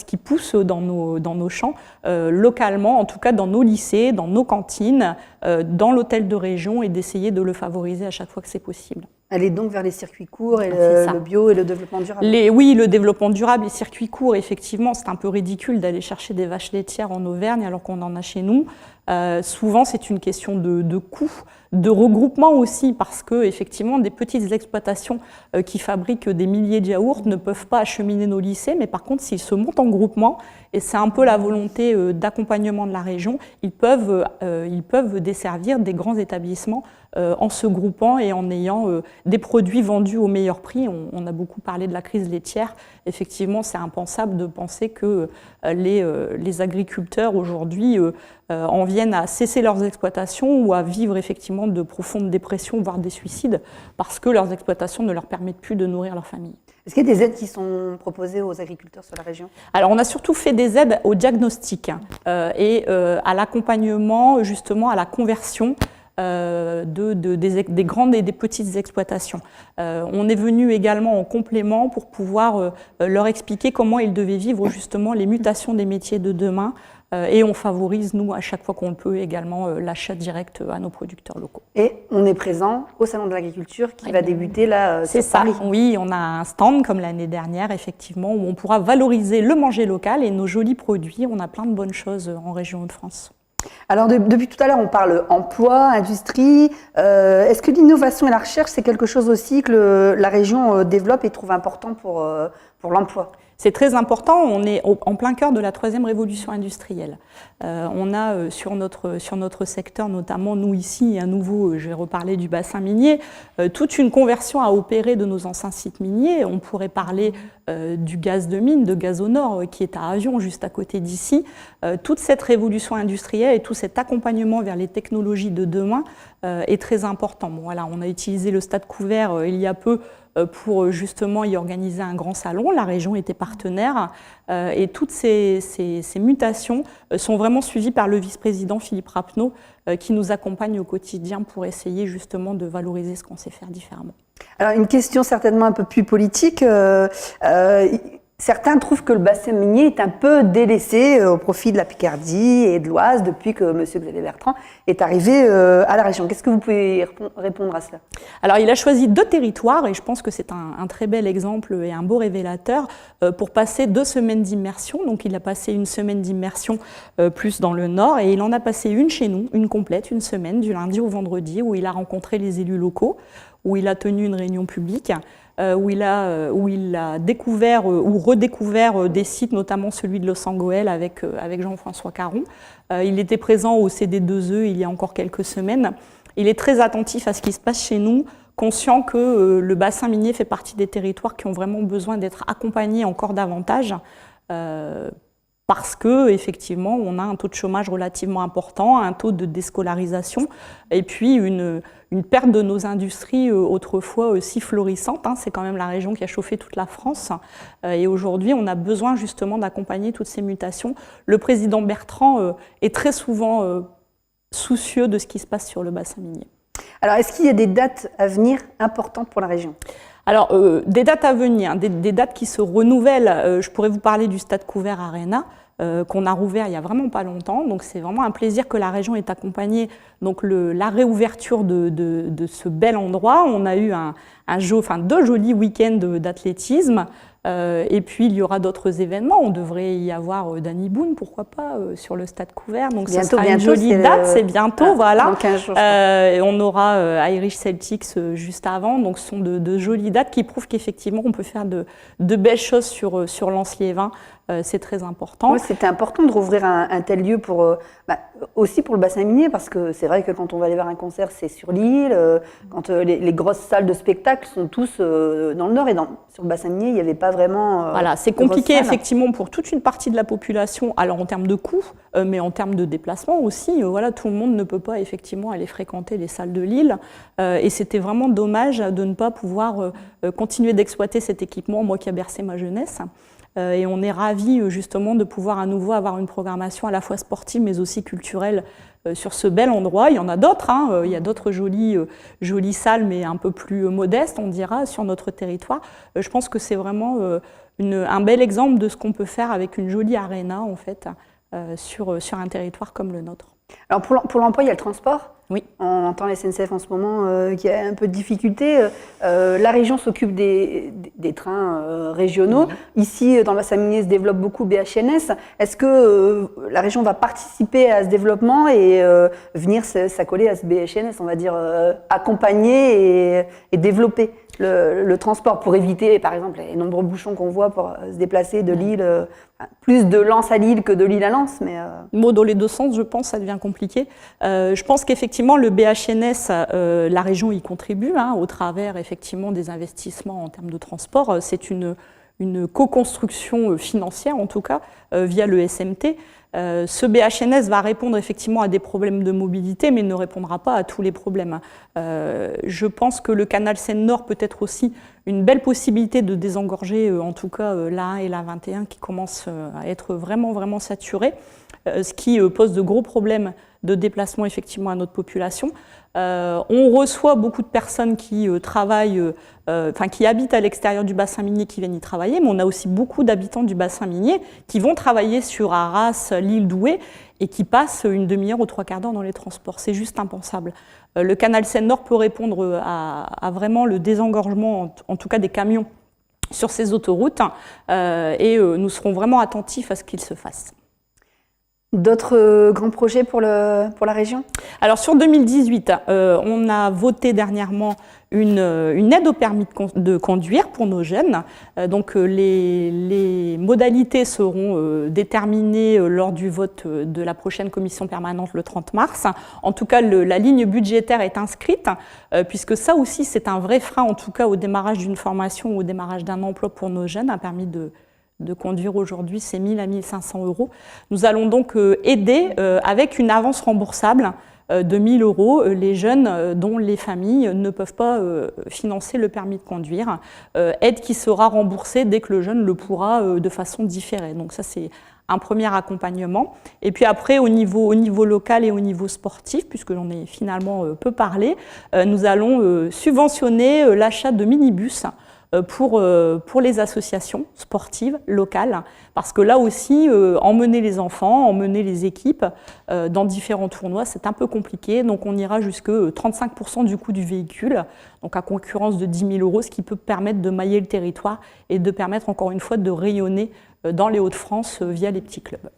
qui pousse dans nos champs, localement, en tout cas dans nos lycées, dans nos cantines, dans l'hôtel de région, et d'essayer de le favoriser à chaque fois que c'est possible. Aller donc vers les circuits courts et le bio et le développement durable. Oui, le développement durable, les circuits courts, effectivement, c'est un peu ridicule d'aller chercher des vaches laitières en Auvergne alors qu'on en a chez nous. Souvent, c'est une question de coût, de regroupement aussi, parce que effectivement, des petites exploitations qui fabriquent des milliers de yaourts ne peuvent pas acheminer nos lycées, mais par contre, s'ils se montent en groupement, et c'est un peu la volonté d'accompagnement de la région, ils peuvent desservir des grands établissements en se groupant et en ayant des produits vendus au meilleur prix. On a beaucoup parlé de la crise laitière. Effectivement, c'est impensable de penser que les agriculteurs aujourd'hui en viennent à cesser leurs exploitations ou à vivre effectivement de profondes dépressions, voire des suicides, parce que leurs exploitations ne leur permettent plus de nourrir leur famille. Est-ce qu'il y a des aides qui sont proposées aux agriculteurs sur la région? Alors, on a surtout fait des aides au diagnostic et à l'accompagnement, justement, à la conversion des grandes et des petites exploitations. On est venu également en complément pour pouvoir leur expliquer comment ils devaient vivre justement les mutations des métiers de demain. Et on favorise, nous, à chaque fois qu'on le peut, également l'achat direct à nos producteurs locaux. Et on est présent au Salon de l'Agriculture qui va débuter là sur Paris. Oui, on a un stand comme l'année dernière, effectivement, où on pourra valoriser le manger local et nos jolis produits. On a plein de bonnes choses en région Hauts-de-France. Alors depuis tout à l'heure, on parle emploi, industrie. Est-ce que l'innovation et la recherche, c'est quelque chose aussi que la région développe et trouve important pour l'emploi? C'est très important, on est en plein cœur de la troisième révolution industrielle. On a sur notre secteur, notamment nous ici, à nouveau, je vais reparler du bassin minier, toute une conversion à opérer de nos anciens sites miniers. On pourrait parler du gaz de mine, de Gazonor, qui est à Avion, juste à côté d'ici. Toute cette révolution industrielle et tout cet accompagnement vers les technologies de demain est très important. Bon, voilà, on a utilisé le stade couvert il y a peu pour justement y organiser un grand salon. La région était partenaire et toutes ces mutations sont vraiment suivies par le vice-président Philippe Rapneau qui nous accompagne au quotidien pour essayer justement de valoriser ce qu'on sait faire différemment. Alors une question certainement un peu plus politique. Certains trouvent que le bassin minier est un peu délaissé au profit de la Picardie et de l'Oise depuis que M. Xavier Bertrand est arrivé à la région. Qu'est-ce que vous pouvez répondre à cela? Alors, il a choisi 2 territoires et je pense que c'est un très bel exemple et un beau révélateur pour passer 2 semaines d'immersion. Donc, il a passé une semaine d'immersion plus dans le nord et il en a passé une chez nous, une complète, une semaine, du lundi au vendredi, où il a rencontré les élus locaux, où il a tenu une réunion publique, où il a découvert ou redécouvert des sites, notamment celui de Los-Angoël avec Jean-François Caron. Il était présent au CD2E il y a encore quelques semaines. Il est très attentif à ce qui se passe chez nous, conscient que le bassin minier fait partie des territoires qui ont vraiment besoin d'être accompagnés encore davantage. Parce que effectivement, on a un taux de chômage relativement important, un taux de déscolarisation, et puis une perte de nos industries autrefois si florissantes. C'est quand même la région qui a chauffé toute la France. Et aujourd'hui, on a besoin justement d'accompagner toutes ces mutations. Le président Bertrand est très souvent soucieux de ce qui se passe sur le bassin minier. Alors, est-ce qu'il y a des dates à venir importantes pour la région ? Alors, des dates à venir, des dates qui se renouvellent. Je pourrais vous parler du Stade Couvert Arena, qu'on a rouvert il n'y a vraiment pas longtemps. Donc c'est vraiment un plaisir que la région ait accompagné donc la réouverture de ce bel endroit. On a eu deux jolis week-ends d'athlétisme. Et puis il y aura d'autres événements. On devrait y avoir Danny Boone, pourquoi pas, sur le stade couvert. Donc ça sera une jolie date, c'est bientôt, voilà. Dans 15 jours, et on aura Irish Celtics juste avant. Donc ce sont de jolies dates qui prouvent qu'effectivement on peut faire de belles choses sur Lens-Liévin. C'est très important. Oui, c'était important de rouvrir un tel lieu aussi pour le bassin minier, parce que c'est vrai que quand on va aller voir un concert, c'est sur l'île. Quand les grosses salles de spectacle sont tous dans le nord, et sur le bassin minier, il n'y avait pas vraiment. Voilà, c'est compliqué effectivement pour toute une partie de la population, alors en termes de coûts, mais en termes de déplacement aussi. Voilà, tout le monde ne peut pas effectivement aller fréquenter les salles de l'île. Et c'était vraiment dommage de ne pas pouvoir continuer d'exploiter cet équipement, moi qui a bercé ma jeunesse. Et on est ravis justement de pouvoir à nouveau avoir une programmation à la fois sportive mais aussi culturelle sur ce bel endroit. Il y en a d'autres, il y a d'autres jolies salles mais un peu plus modestes, on dira, sur notre territoire. Je pense que c'est vraiment un bel exemple de ce qu'on peut faire avec une jolie aréna en fait, sur un territoire comme le nôtre. Alors pour l'emploi, il y a le transport. Oui. On entend la SNCF en ce moment qui a un peu de difficulté. La région s'occupe des trains régionaux. Oui. Ici, dans le bassin minier, se développe beaucoup le BHNS. Est-ce que la région va participer à ce développement et venir s'accoler à ce BHNS, on va dire, accompagner et développer le transport pour éviter, par exemple, les nombreux bouchons qu'on voit pour se déplacer de Lille, plus de Lens à Lille que de Lille à Lens. Mais dans les deux sens, je pense, ça devient compliqué. Je pense qu'effectivement, le BHNS, la région y contribue, au travers effectivement des investissements en termes de transport. C'est une co-construction financière, en tout cas, via le SMT. Ce BHNS va répondre effectivement à des problèmes de mobilité, mais ne répondra pas à tous les problèmes. Je pense que le canal Seine-Nord peut être aussi une belle possibilité de désengorger, en tout cas l'A1 et l'A21 qui commencent à être vraiment, vraiment saturés, ce qui pose de gros problèmes de déplacement effectivement à notre population. On reçoit beaucoup de personnes qui travaillent, qui habitent à l'extérieur du bassin minier, qui viennent y travailler, mais on a aussi beaucoup d'habitants du bassin minier qui vont travailler sur Arras, l'île Douai, et qui passent une demi-heure ou trois quarts d'heure dans les transports. C'est juste impensable. Le canal Seine-Nord peut répondre à vraiment le désengorgement, en tout cas des camions, sur ces autoroutes, et nous serons vraiment attentifs à ce qu'il se fasse. D'autres grands projets pour la région ? Alors sur 2018, on a voté dernièrement une aide au permis de conduire pour nos jeunes. Donc les modalités seront déterminées lors du vote de la prochaine commission permanente le 30 mars. En tout cas, la ligne budgétaire est inscrite, puisque ça aussi c'est un vrai frein, en tout cas au démarrage d'une formation ou au démarrage d'un emploi pour nos jeunes. Un permis de conduire aujourd'hui, c'est 1 000 à 1 500 €. Nous allons donc aider avec une avance remboursable de 1 000 € les jeunes dont les familles ne peuvent pas financer le permis de conduire. Aide qui sera remboursée dès que le jeune le pourra de façon différée. Donc ça, c'est un premier accompagnement. Et puis après, au niveau local et au niveau sportif, puisque j'en ai finalement peu parlé, nous allons subventionner l'achat de minibus pour les associations sportives locales, parce que là aussi, emmener les enfants, emmener les équipes dans différents tournois, c'est un peu compliqué, donc on ira jusque 35% du coût du véhicule, donc à concurrence de 10 000 €, ce qui peut permettre de mailler le territoire et de permettre encore une fois de rayonner dans les Hauts-de-France via les petits clubs.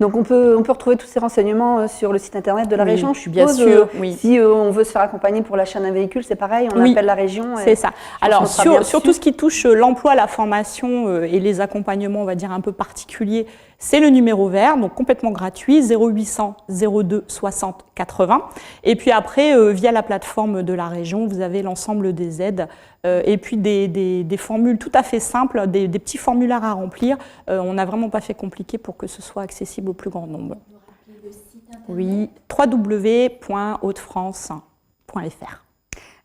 Donc on peut retrouver tous ces renseignements sur le site internet de la région, je suppose. Bien sûr, oui. Si on veut se faire accompagner pour l'achat d'un véhicule, c'est pareil, on appelle la région. C'est ça. Alors sur tout ce qui touche l'emploi, la formation et les accompagnements, on va dire un peu particuliers, c'est le numéro vert, donc complètement gratuit, 0800 02 60 80. Et puis après, via la plateforme de la région, vous avez l'ensemble des aides et puis des formules tout à fait simples, des petits formulaires à remplir. On n'a vraiment pas fait compliqué pour que ce soit accessible au plus grand nombre. Oui, www.hautefrance.fr.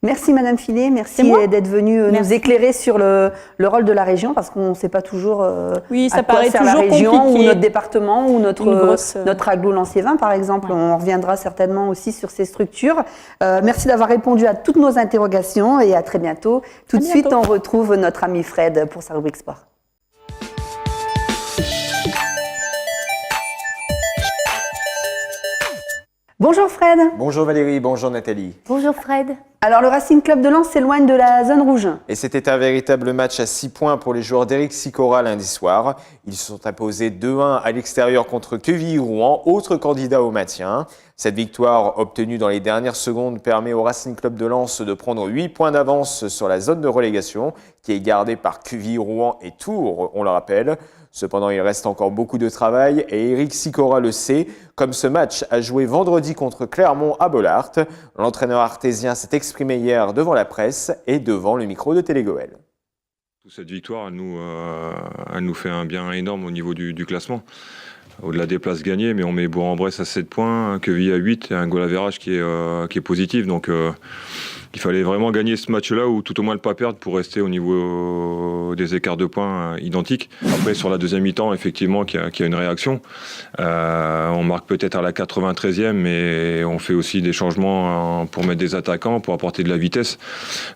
Merci Madame Filet, merci d'être venue nous éclairer sur le rôle de la région, parce qu'on ne sait pas toujours ça à quoi paraît sert toujours la région compliqué. ou notre département ou notre agglo Lens-Liévin par exemple. Ouais. On reviendra certainement aussi sur ces structures. Merci d'avoir répondu à toutes nos interrogations et à très bientôt. Tout de suite, on retrouve notre ami Fred pour sa rubrique sport. Bonjour Fred. Bonjour Valérie, bonjour Nathalie. Bonjour Fred. Alors le Racing Club de Lens s'éloigne de la zone rouge. Et c'était un véritable match à 6 points pour les joueurs d'Éric Sicora lundi soir. Ils se sont imposés 2-1 à l'extérieur contre Quevilly-Rouen, autre candidat au maintien. Cette victoire obtenue dans les dernières secondes permet au Racing Club de Lens de prendre 8 points d'avance sur la zone de relégation qui est gardée par Quevilly-Rouen et Tours, on le rappelle. Cependant, il reste encore beaucoup de travail et Éric Sicora le sait, comme ce match a joué vendredi contre Clermont à Bollaert. L'entraîneur artésien s'est exprimé hier devant la presse et devant le micro de Télégoël. Cette victoire, elle nous fait un bien énorme au niveau du classement. Au-delà des places gagnées, mais on met Bourg-en-Bresse à 7 points, Quevilly à 8 et un goal average qui est positif. Donc il fallait vraiment gagner ce match-là ou tout au moins ne pas perdre pour rester au niveau des écarts de points identiques. Après, sur la deuxième mi-temps, effectivement, qu'il y a une réaction. On marque peut-être à la 93e, mais on fait aussi des changements pour mettre des attaquants, pour apporter de la vitesse.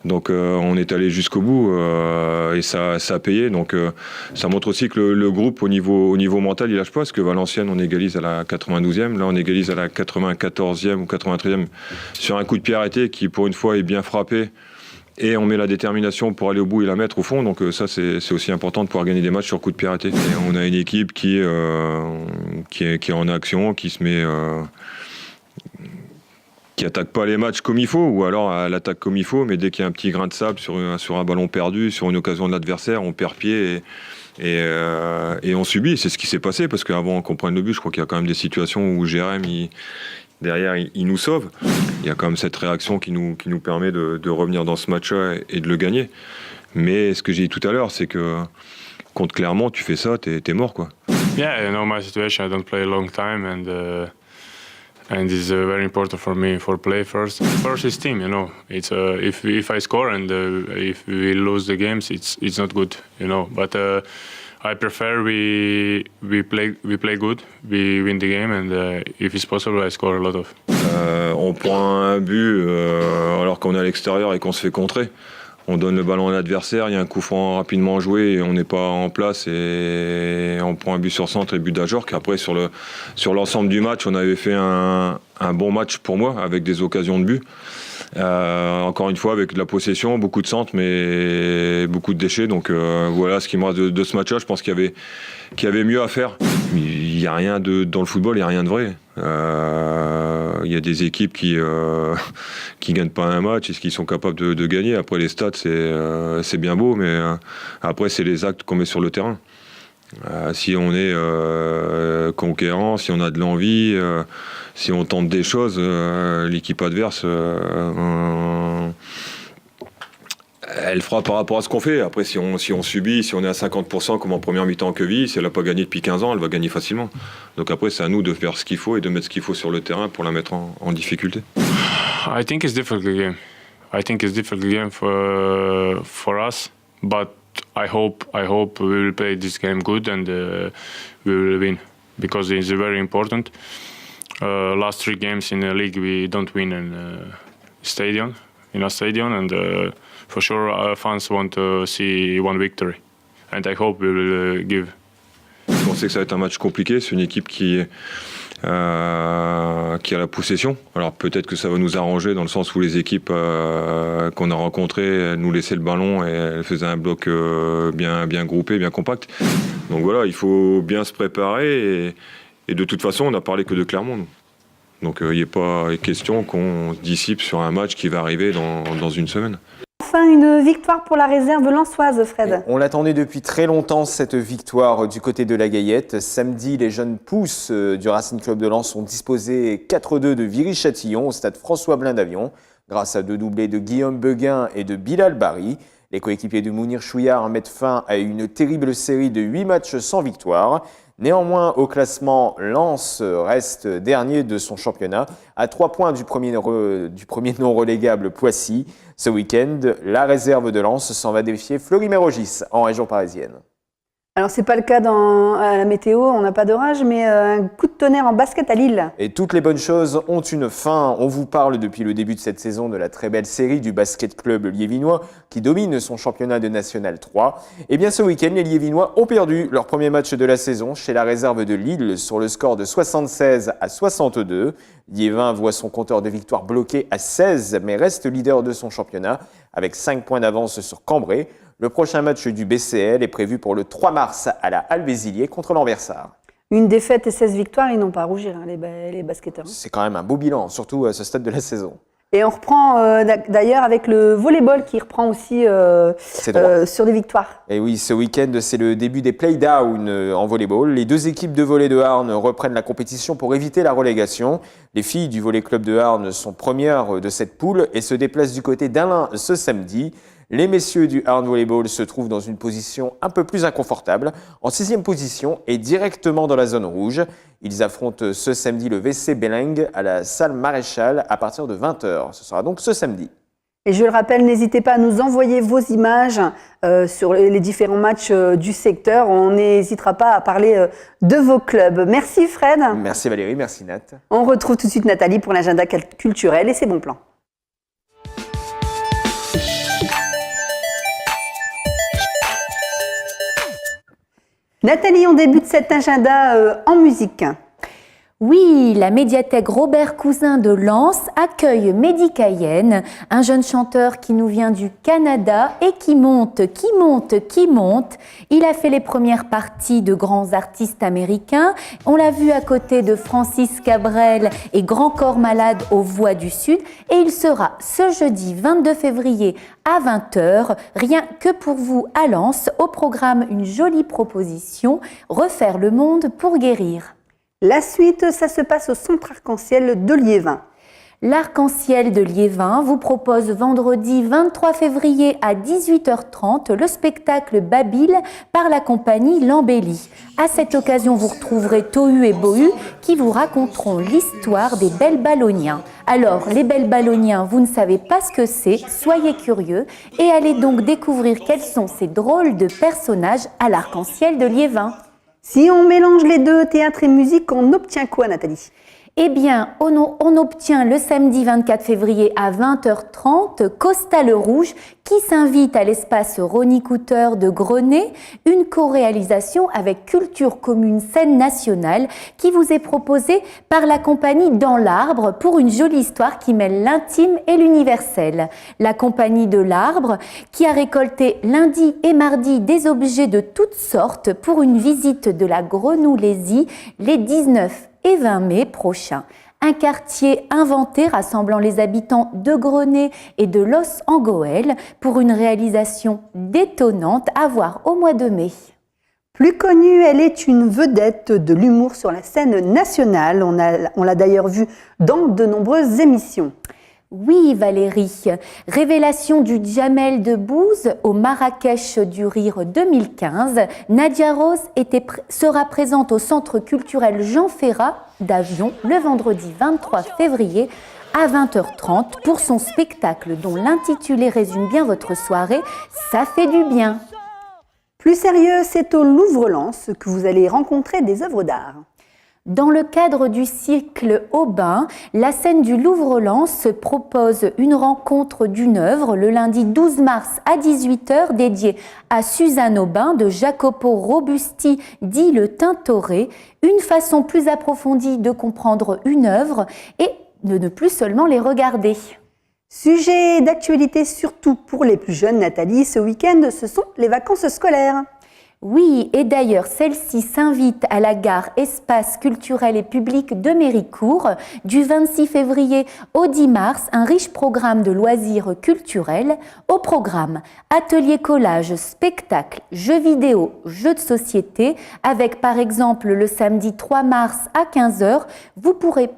Donc on est allé jusqu'au bout et ça a payé. Donc ça montre aussi que le groupe, au niveau mental, il lâche pas. Parce que Valenciennes, on égalise à la 92e. Là, on égalise à la 94e ou 93e sur un coup de pied arrêté qui, pour une fois, est bien frappé. Et on met la détermination pour aller au bout et la mettre au fond. Donc ça, c'est aussi important de pouvoir gagner des matchs sur coup de pied arrêté. Et on a une équipe qui est en action, qui se met... qui attaque pas les matchs comme il faut, ou alors elle attaque comme il faut, mais dès qu'il y a un petit grain de sable sur un ballon perdu, sur une occasion de l'adversaire, on perd pied et on subit. C'est ce qui s'est passé, parce qu'avant qu'on prenne le but, je crois qu'il y a quand même des situations où Jérém, derrière, il nous sauve. Il y a quand même cette réaction qui nous permet de revenir dans ce match-là et de le gagner. Mais ce que j'ai dit tout à l'heure, c'est que contre Clermont, tu fais ça, t'es mort, quoi. Yeah, you know my situation. I don't play a long time, and it's very important for me for play first. First is team, you know. It's if I score and if we lose the games, it's not good, you know. But I prefer we play good, we win the game, and if it's possible, I score a lot of. On prend un but alors qu'on est à l'extérieur et qu'on se fait contrer. On donne le ballon à l'adversaire, il y a un coup franc rapidement joué et on n'est pas en place et on prend un but sur centre et but d'Ajorc. Après, sur l'ensemble du match, on avait fait un bon match pour moi avec des occasions de but. Encore une fois, avec de la possession, beaucoup de centres, mais beaucoup de déchets. Donc voilà ce qui me reste de ce match-là. Je pense qu'il y avait mieux à faire. Il y a rien dans le football, il n'y a rien de vrai. Il y a des équipes qui gagnent pas un match et qui sont capables de gagner. Après, les stats, c'est bien beau, mais après, c'est les actes qu'on met sur le terrain. Si on est conquérant, si on a de l'envie, si on tente des choses, l'équipe adverse, elle fera par rapport à ce qu'on fait. Après, si on subit, si on est à 50% comme en première mi-temps en Quevilly, si elle n'a pas gagné depuis 15 ans, elle va gagner facilement. Donc après, c'est à nous de faire ce qu'il faut et de mettre ce qu'il faut sur le terrain pour la mettre en difficulté. I think it's difficult game. I think it's difficult game for us, but I hope we will play this game good and we will win, because it's very important. Last 3 games in the league we don't win in a stadium, and for sure our fans want to see one victory, and I hope we will give. On sait que ça va être un match compliqué. C'est une équipe qui a la possession. Alors peut-être que ça va nous arranger dans le sens où les équipes qu'on a rencontrées nous laissaient le ballon et elles faisaient un bloc bien groupé, bien compact. Donc voilà, il faut bien se préparer et de toute façon on n'a parlé que de Clermont, nous. Donc il n'est pas question qu'on se dissipe sur un match qui va arriver dans une semaine. Enfin, une victoire pour la réserve lensoise, Fred. On l'attendait depuis très longtemps, cette victoire du côté de la Gaillette. Samedi, les jeunes pousses du Racing Club de Lens ont disposé 4-2 de Viry-Châtillon au stade François Blain-d'Avion, grâce à 2 doublés de Guillaume Beguin et de Bilal Bari. Les coéquipiers de Mounir Chouillard mettent fin à une terrible série de 8 matchs sans victoire. Néanmoins, au classement, Lens reste dernier de son championnat, à 3 points du premier non relégable Poissy. Ce week-end, la réserve de Lens s'en va défier Fleury-Mérogis en région parisienne. Alors, c'est pas le cas à la météo, on n'a pas d'orage, mais un coup de tonnerre en basket à Lille. Et toutes les bonnes choses ont une fin. On vous parle depuis le début de cette saison de la très belle série du basket club liévinois qui domine son championnat de National 3. Et bien ce week-end, les Liévinois ont perdu leur premier match de la saison chez la réserve de Lille sur le score de 76-62. Liévin voit son compteur de victoire bloqué à 16, mais reste leader de son championnat avec 5 points d'avance sur Cambrai. Le prochain match du BCL est prévu pour le 3 mars à la Halle Bézilier contre l'Anversar. Une défaite et 16 victoires, ils n'ont pas à rougir, hein, les basketteurs. C'est quand même un beau bilan, surtout à ce stade de la saison. Et on reprend d'ailleurs avec le volleyball qui reprend aussi sur des victoires. Et oui, ce week-end, c'est le début des play-down en volleyball. Les 2 équipes de volley de Arnes reprennent la compétition pour éviter la relégation. Les filles du volley club de Arnes sont premières de cette poule et se déplacent du côté d'Alain ce samedi. Les messieurs du Arnes Volleyball se trouvent dans une position un peu plus inconfortable, en 6e position et directement dans la zone rouge. Ils affrontent ce samedi le VC Belling à la salle Maréchal à partir de 20h. Ce sera donc ce samedi. Et je le rappelle, n'hésitez pas à nous envoyer vos images sur les différents matchs du secteur. On n'hésitera pas à parler de vos clubs. Merci Fred. Merci Valérie, merci Nat. On retrouve tout de suite Nathalie pour l'agenda culturel et ses bons plans. Nathalie, on débute cet agenda en musique. Oui, la médiathèque Robert Cousin de Lens accueille Mehdi Cayenne, un jeune chanteur qui nous vient du Canada et qui monte. Il a fait les premières parties de grands artistes américains. On l'a vu à côté de Francis Cabrel et Grand Corps Malade aux Voix du Sud. Et il sera ce jeudi 22 février à 20h, rien que pour vous à Lens. Au programme, une jolie proposition, refaire le monde pour guérir. La suite, ça se passe au Centre Arc-en-Ciel de Liévin. L'Arc-en-Ciel de Liévin vous propose vendredi 23 février à 18h30 le spectacle Babil par la compagnie L'Embellie. À cette occasion, vous retrouverez Tohu et Bohu qui vous raconteront l'histoire des belles balloniens. Alors, les belles balloniens, vous ne savez pas ce que c'est, soyez curieux et allez donc découvrir quels sont ces drôles de personnages à l'Arc-en-Ciel de Liévin. Si on mélange les deux, théâtre et musique, on obtient quoi, Nathalie ? Eh bien, on obtient le samedi 24 février à 20h30 Costa le Rouge qui s'invite à l'espace Ronnie Cooter de Grenay, une co-réalisation avec Culture Commune Scène Nationale qui vous est proposée par la compagnie Dans l'Arbre pour une jolie histoire qui mêle l'intime et l'universel. La compagnie de l'Arbre qui a récolté lundi et mardi des objets de toutes sortes pour une visite de la Grenouillésie les 19 et 20 mai prochains. Un quartier inventé rassemblant les habitants de Grenay et de Los en Goël pour une réalisation détonnante à voir au mois de mai. Plus connue, elle est une vedette de l'humour sur la scène nationale. On l'a d'ailleurs vue dans de nombreuses émissions. Oui Valérie, révélation du Jamel Debbouze au Marrakech du Rire 2015, Nadia Rose sera présente au Centre culturel Jean Ferrat d'Avion le vendredi 23 février à 20h30 pour son spectacle dont l'intitulé résume bien votre soirée, Ça fait du bien. Plus sérieux, c'est au Louvre-Lens que vous allez rencontrer des œuvres d'art. Dans le cadre du cycle Aubin, la scène du Louvre-Lens propose une rencontre d'une œuvre le lundi 12 mars à 18h dédiée à Suzanne Aubin de Jacopo Robusti dit le Tintoret, une façon plus approfondie de comprendre une œuvre et de ne plus seulement les regarder. Sujet d'actualité surtout pour les plus jeunes, Nathalie, ce week-end, ce sont les vacances scolaires. Oui, et d'ailleurs, celle-ci s'invite à la gare Espace culturel et public de Méricourt. Du 26 février au 10 mars, un riche programme de loisirs culturels. Au programme, ateliers collage, spectacles, jeux vidéo, jeux de société. Avec par exemple le samedi 3 mars à 15h, vous pourrez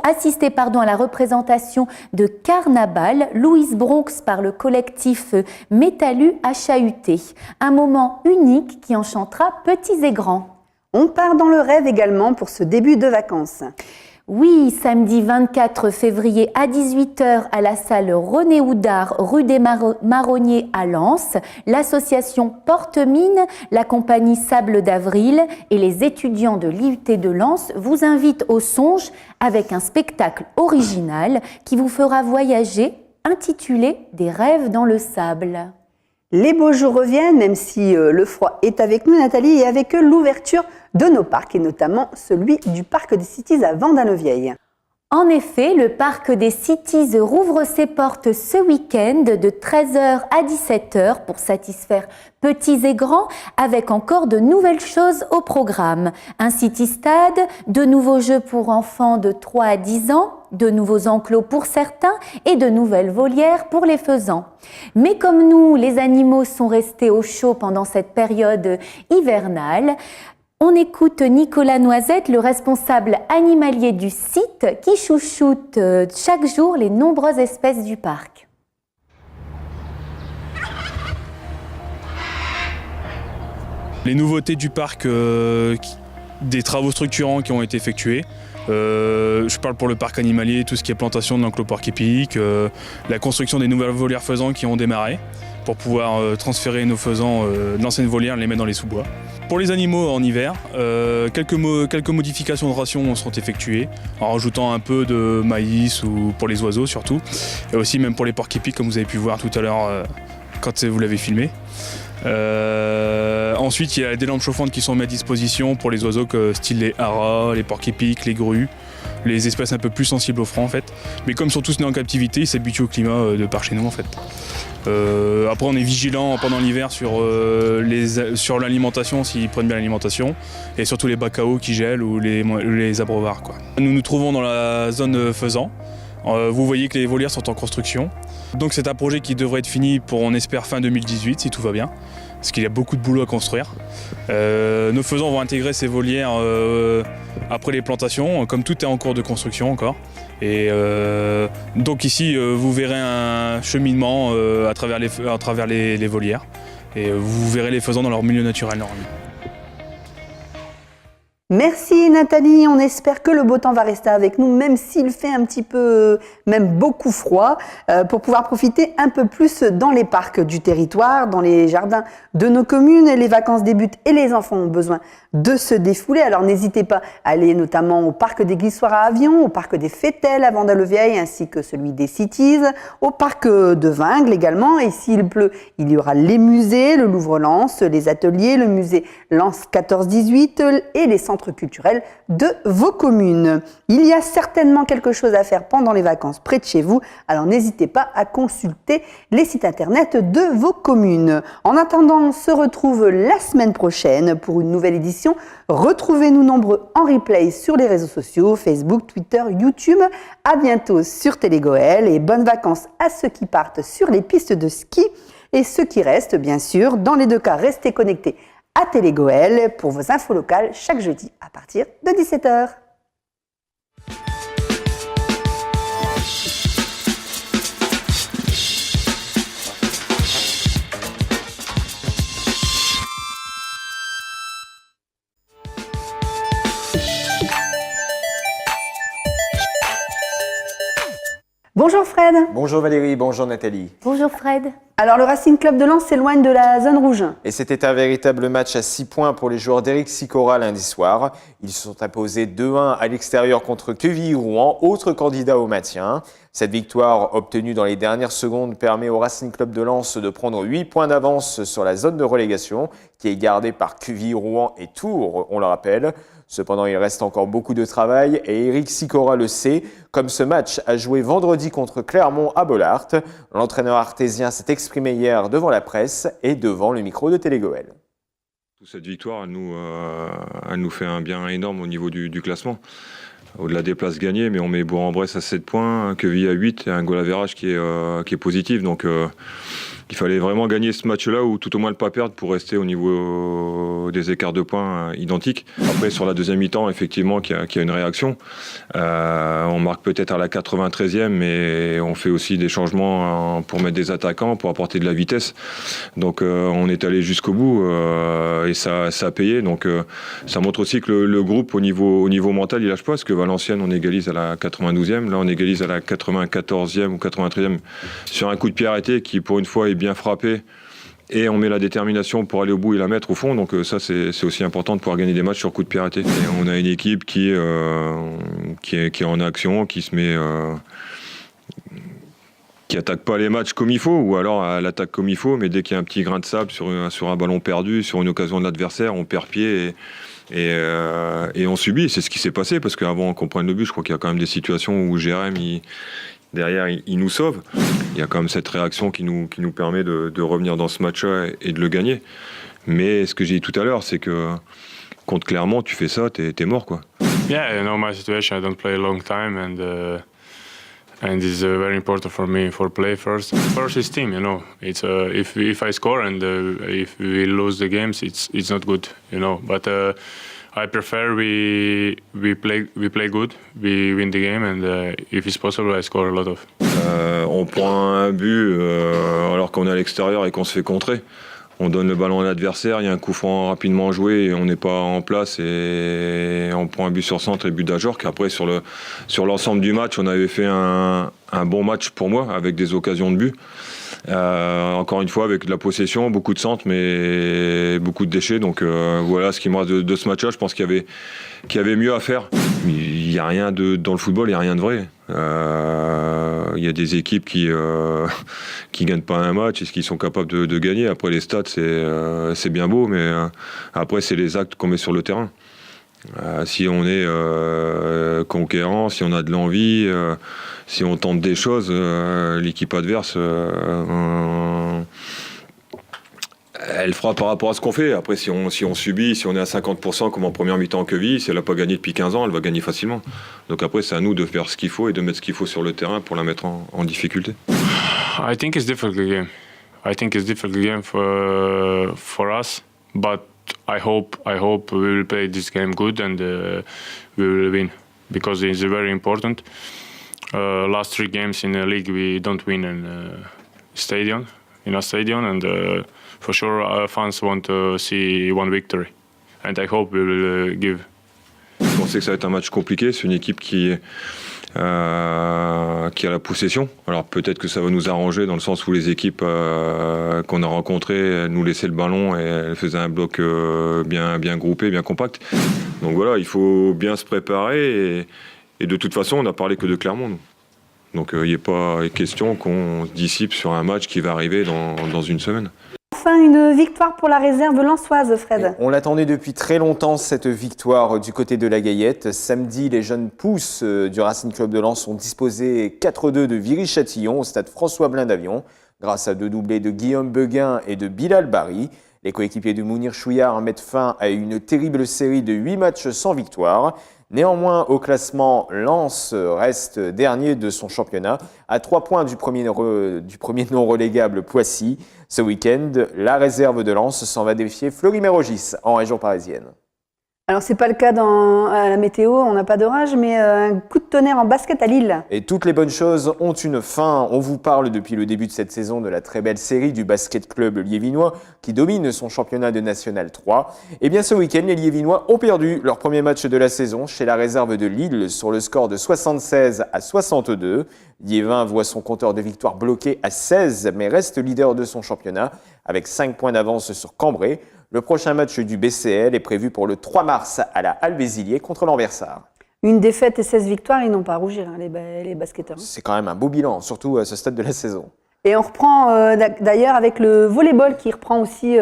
assister à la représentation de Carnaval, Louise Bronx par le collectif Métallu à chahuter. Un moment unique qui enchantera petits et grands. On part dans le rêve également pour ce début de vacances. Oui, samedi 24 février à 18h à la salle René Houdard, rue des Marronniers à Lens, l'association Porte Mine, la compagnie Sable d'Avril et les étudiants de l'IUT de Lens vous invitent au songe avec un spectacle original qui vous fera voyager, intitulé Des rêves dans le sable. Les beaux jours reviennent, même si le froid est avec nous, Nathalie, et avec eux l'ouverture de nos parcs, et notamment celui du Parc des Cities à Vendin-le-Vieil. En effet, le Parc des Cities rouvre ses portes ce week-end de 13h à 17h pour satisfaire petits et grands, avec encore de nouvelles choses au programme. Un City Stade, de nouveaux jeux pour enfants de 3 à 10 ans, de nouveaux enclos pour certains et de nouvelles volières pour les faisans. Mais comme nous, les animaux sont restés au chaud pendant cette période hivernale, on écoute Nicolas Noisette, le responsable animalier du site, qui chouchoute chaque jour les nombreuses espèces du parc. Les nouveautés du parc, des travaux structurants qui ont été effectués. Je parle pour le parc animalier, tout ce qui est plantation de l'enclos porc-épic, la construction des nouvelles volières faisans qui ont démarré pour pouvoir transférer nos faisans de l'ancienne volière et les mettre dans les sous-bois. Pour les animaux en hiver, quelques modifications de rations sont effectuées en rajoutant un peu de maïs ou pour les oiseaux surtout, et aussi même pour les porc-épics comme vous avez pu voir tout à l'heure quand vous l'avez filmé. Ensuite, il y a des lampes chauffantes qui sont mises à disposition pour les oiseaux style les haras, les porc-épics, les grues, les espèces un peu plus sensibles au froid en fait. Mais comme sont tous nés en captivité, ils s'habituent au climat de par chez nous en fait. Après, on est vigilant pendant l'hiver sur l'alimentation, s'ils prennent bien l'alimentation, et surtout les bacs à eau qui gèlent ou les abreuvoirs, quoi. Nous nous trouvons dans la zone faisan. Vous voyez que les volières sont en construction. Donc c'est un projet qui devrait être fini pour, on espère, fin 2018 si tout va bien, parce qu'il y a beaucoup de boulot à construire. Nos faisans vont intégrer ces volières après les plantations, comme tout est en cours de construction encore. Et donc ici, vous verrez un cheminement à travers les volières, et vous verrez les faisans dans leur milieu naturel normalement. Merci Nathalie, on espère que le beau temps va rester avec nous, même s'il fait un petit peu, même beaucoup froid, pour pouvoir profiter un peu plus dans les parcs du territoire, dans les jardins de nos communes. Les vacances débutent et les enfants ont besoin de se défouler. Alors n'hésitez pas à aller notamment au parc des Glissoires à Avion, au parc des Fételles à Vendin-le-Vieil, ainsi que celui des Cities, au parc de Vingles également. Et s'il pleut, il y aura les musées, le Louvre-Lens, les ateliers, le musée Lens 14-18 et les centres culturels de vos communes. Il y a certainement quelque chose à faire pendant les vacances près de chez vous, alors n'hésitez pas à consulter les sites internet de vos communes. En attendant, on se retrouve la semaine prochaine pour une nouvelle édition. Retrouvez-nous nombreux en replay sur les réseaux sociaux, Facebook, Twitter, YouTube. À bientôt sur Télégoël et bonnes vacances à ceux qui partent sur les pistes de ski et ceux qui restent, bien sûr. Dans les deux cas, restez connectés à Télégoël pour vos infos locales chaque jeudi à partir de 17h. Bonjour Fred. Bonjour Valérie, bonjour Nathalie. Bonjour Fred. Alors le Racing Club de Lens s'éloigne de la zone rouge. Et c'était un véritable match à 6 points pour les joueurs d'Éric Sicora lundi soir. Ils se sont imposés 2-1 à l'extérieur contre Quevilly-Rouen, autre candidat au maintien. Cette victoire obtenue dans les dernières secondes permet au Racing Club de Lens de prendre 8 points d'avance sur la zone de relégation qui est gardée par Quevilly-Rouen et Tours, on le rappelle. Cependant, il reste encore beaucoup de travail et Éric Sicora le sait, comme ce match a joué vendredi contre Clermont à Bollaert. L'entraîneur artésien s'est exprimé hier devant la presse et devant le micro de Télégoël. Cette victoire, elle nous fait un bien énorme au niveau du classement. Au-delà des places gagnées, mais on met Bourg-en-Bresse à 7 points, Quevilly à 8 et un goal average qui est positif. Donc Il fallait vraiment gagner ce match-là ou tout au moins ne pas perdre pour rester au niveau des écarts de points identiques. Après, sur la deuxième mi-temps, effectivement, qu'il y a une réaction. On marque peut-être à la 93e, mais on fait aussi des changements pour mettre des attaquants, pour apporter de la vitesse. Donc, on est allé jusqu'au bout et ça a payé. Donc, ça montre aussi que le groupe, au niveau mental, il lâche pas. Parce que Valenciennes, on égalise à la 92e. Là, on égalise à la 94e ou 93e sur un coup de pied arrêté qui, pour une fois, est bien frappé. Et on met la détermination pour aller au bout et la mettre au fond. Donc ça, c'est aussi important de pouvoir gagner des matchs sur coup de pied arrêté. Et on a une équipe qui est en action, qui se met... qui attaque pas les matchs comme il faut, ou alors elle attaque comme il faut, mais dès qu'il y a un petit grain de sable sur un ballon perdu, sur une occasion de l'adversaire, on perd pied et on subit. C'est ce qui s'est passé, parce qu'avant qu'on prenne le but, je crois qu'il y a quand même des situations où Jérém, derrière, il nous sauve. Il y a quand même cette réaction qui nous permet de revenir dans ce match-là et de le gagner. Mais ce que j'ai dit tout à l'heure, c'est que contre Clermont, tu fais ça, t'es mort, quoi. Yeah, you know my situation. I don't play a long time, and it's very important for me for play first. First is team, you know. It's if I score and if we lose the games, it's not good, you know. But I prefer we play good, we win the game, and if it's possible, I score a lot of. On prend un but alors qu'on est à l'extérieur et qu'on se fait contrer. On donne le ballon à l'adversaire, il y a un coup franc rapidement joué et on n'est pas en place et on prend un but sur centre et but d'Ajorc. Après, sur l'ensemble du match, on avait fait un bon match pour moi avec des occasions de but. Encore une fois, avec de la possession, beaucoup de centres, mais beaucoup de déchets. Donc voilà ce qui me reste de ce match-là. Je pense qu'il y avait mieux à faire. Il y a rien dans le football, il n'y a rien de vrai. Il y a des équipes qui gagnent pas un match et qui sont capables de gagner. Après, les stats, c'est bien beau, mais après, c'est les actes qu'on met sur le terrain. Si on est conquérant, si on a de l'envie, si on tente des choses, l'équipe adverse, elle fera par rapport à ce qu'on fait. Après, si on subit, si on est à 50% comme en première mi-temps Queville, si elle n'a pas gagné depuis 15 ans, elle va gagner facilement. Donc après, c'est à nous de faire ce qu'il faut et de mettre ce qu'il faut sur le terrain pour la mettre en difficulté. I think it's difficult game. I think it's difficult game for us, but I hope we will play this game good and we will win, because it's very important. Last 3 games in the league we don't win in a stadium, and for sure our fans want to see one victory, and I hope we will give. Je pensais que ça va être un match compliqué. C'est une équipe qui a la possession. Alors peut-être que ça va nous arranger dans le sens où les équipes qu'on a rencontrées nous laissaient le ballon et elles faisaient un bloc bien groupé, bien compact. Donc voilà, il faut bien se préparer et de toute façon on n'a parlé que de Clermont. Nous. Donc il n'est pas question qu'on se dissipe sur un match qui va arriver dans une semaine. Enfin, une victoire pour la réserve lensoise, Fred. On l'attendait depuis très longtemps, cette victoire du côté de la Gaillette. Samedi, les jeunes pousses du Racing Club de Lens ont disposé 4-2 de Viry-Châtillon au stade François-Blain d'Avion, grâce à 2 doublés de Guillaume Beguin et de Bilal Bari. Les coéquipiers de Mounir Chouillard mettent fin à une terrible série de 8 matchs sans victoire. Néanmoins, au classement, Lens reste dernier de son championnat, à 3 points du premier non relégable Poissy. Ce week-end, la réserve de Lens s'en va défier Fleury-Mérogis en région parisienne. Alors, c'est pas le cas à la météo, on n'a pas d'orage, mais un coup de tonnerre en basket à Lille. Et toutes les bonnes choses ont une fin. On vous parle depuis le début de cette saison de la très belle série du basket club liévinois qui domine son championnat de National 3. Et bien ce week-end, les Liévinois ont perdu leur premier match de la saison chez la réserve de Lille sur le score de 76-62. Liévin voit son compteur de victoire bloqué à 16, mais reste leader de son championnat avec 5 points d'avance sur Cambrai. Le prochain match du BCL est prévu pour le 3 mars à la Halle Bézilier contre l'Anversar. Une défaite et 16 victoires, ils n'ont pas à rougir, les basketteurs. C'est quand même un beau bilan, surtout à ce stade de la saison. Et on reprend d'ailleurs avec le volleyball qui reprend aussi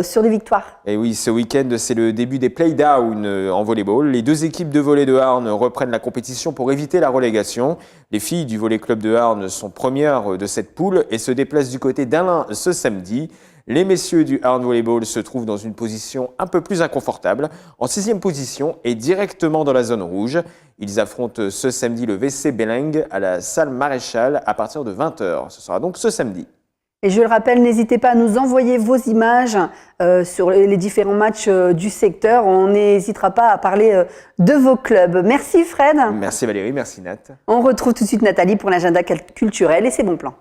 sur des victoires. Et oui, ce week-end, c'est le début des play-down en volleyball. Les 2 équipes de volley de Arnes reprennent la compétition pour éviter la relégation. Les filles du volley club de Arnes sont premières de cette poule et se déplacent du côté d'Alain ce samedi. Les messieurs du Arnes Volleyball se trouvent dans une position un peu plus inconfortable, en 6e position et directement dans la zone rouge. Ils affrontent ce samedi le VC Belling à la salle Maréchal à partir de 20h. Ce sera donc ce samedi. Et je le rappelle, n'hésitez pas à nous envoyer vos images sur les différents matchs du secteur. On n'hésitera pas à parler de vos clubs. Merci Fred. Merci Valérie, merci Nat. On retrouve tout de suite Nathalie pour l'agenda culturel et ses bons plans.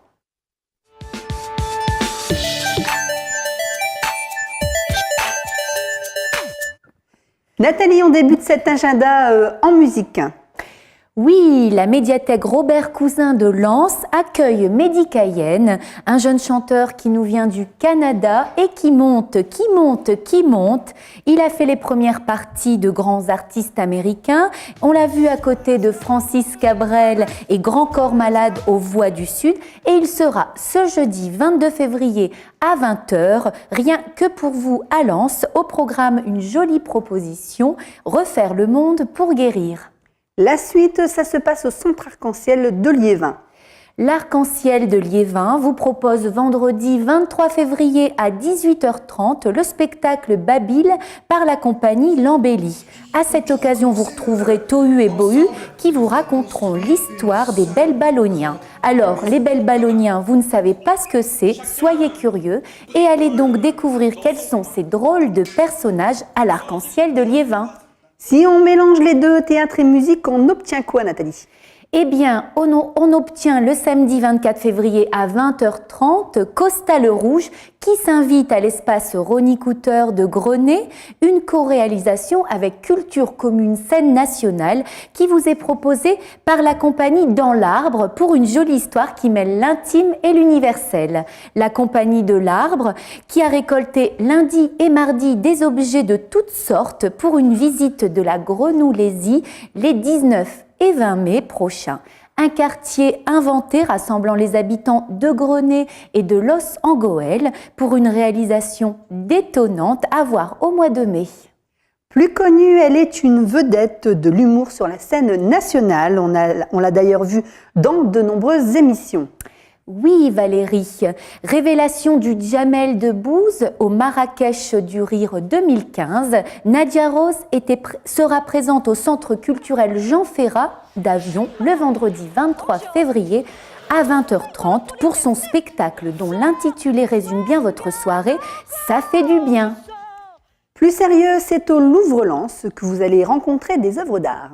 Nathalie, on débute cet agenda en musique. Oui, la médiathèque Robert Cousin de Lens accueille Mehdi Cayenne, un jeune chanteur qui nous vient du Canada et qui monte. Il a fait les premières parties de grands artistes américains. On l'a vu à côté de Francis Cabrel et Grand Corps Malade aux Voix du Sud. Et il sera ce jeudi 22 février à 20h, rien que pour vous à Lens. Au programme, une jolie proposition, refaire le monde pour guérir. La suite, ça se passe au Centre Arc-en-Ciel de Liévin. L'Arc-en-Ciel de Liévin vous propose vendredi 23 février à 18h30 le spectacle Babil par la compagnie L'Embellie. À cette occasion, vous retrouverez Tohu et Bohu qui vous raconteront l'histoire des belles balloniens. Alors, les belles balloniens, vous ne savez pas ce que c'est, soyez curieux et allez donc découvrir quels sont ces drôles de personnages à l'Arc-en-Ciel de Liévin. Si on mélange les deux, théâtre et musique, on obtient quoi, Nathalie ? Eh bien, on obtient le samedi 24 février à 20h30 Costa le Rouge qui s'invite à l'espace Ronnie Cooter de Grenay, une co-réalisation avec Culture Commune Scène Nationale qui vous est proposée par la compagnie Dans l'Arbre pour une jolie histoire qui mêle l'intime et l'universel. La compagnie de l'Arbre qui a récolté lundi et mardi des objets de toutes sortes pour une visite de la Grenouillésie les 19 et 20 mai prochains. Un quartier inventé rassemblant les habitants de Grenay et de Los en Goël pour une réalisation détonnante à voir au mois de mai. Plus connue, elle est une vedette de l'humour sur la scène nationale. On l'a d'ailleurs vue dans de nombreuses émissions. Oui Valérie, révélation du Jamel Debbouze au Marrakech du Rire 2015, Nadia Rose sera présente au Centre culturel Jean Ferrat d'Avion le vendredi 23 février à 20h30 pour son spectacle dont l'intitulé résume bien votre soirée, Ça fait du bien. Plus sérieux, c'est au Louvre-Lens que vous allez rencontrer des œuvres d'art.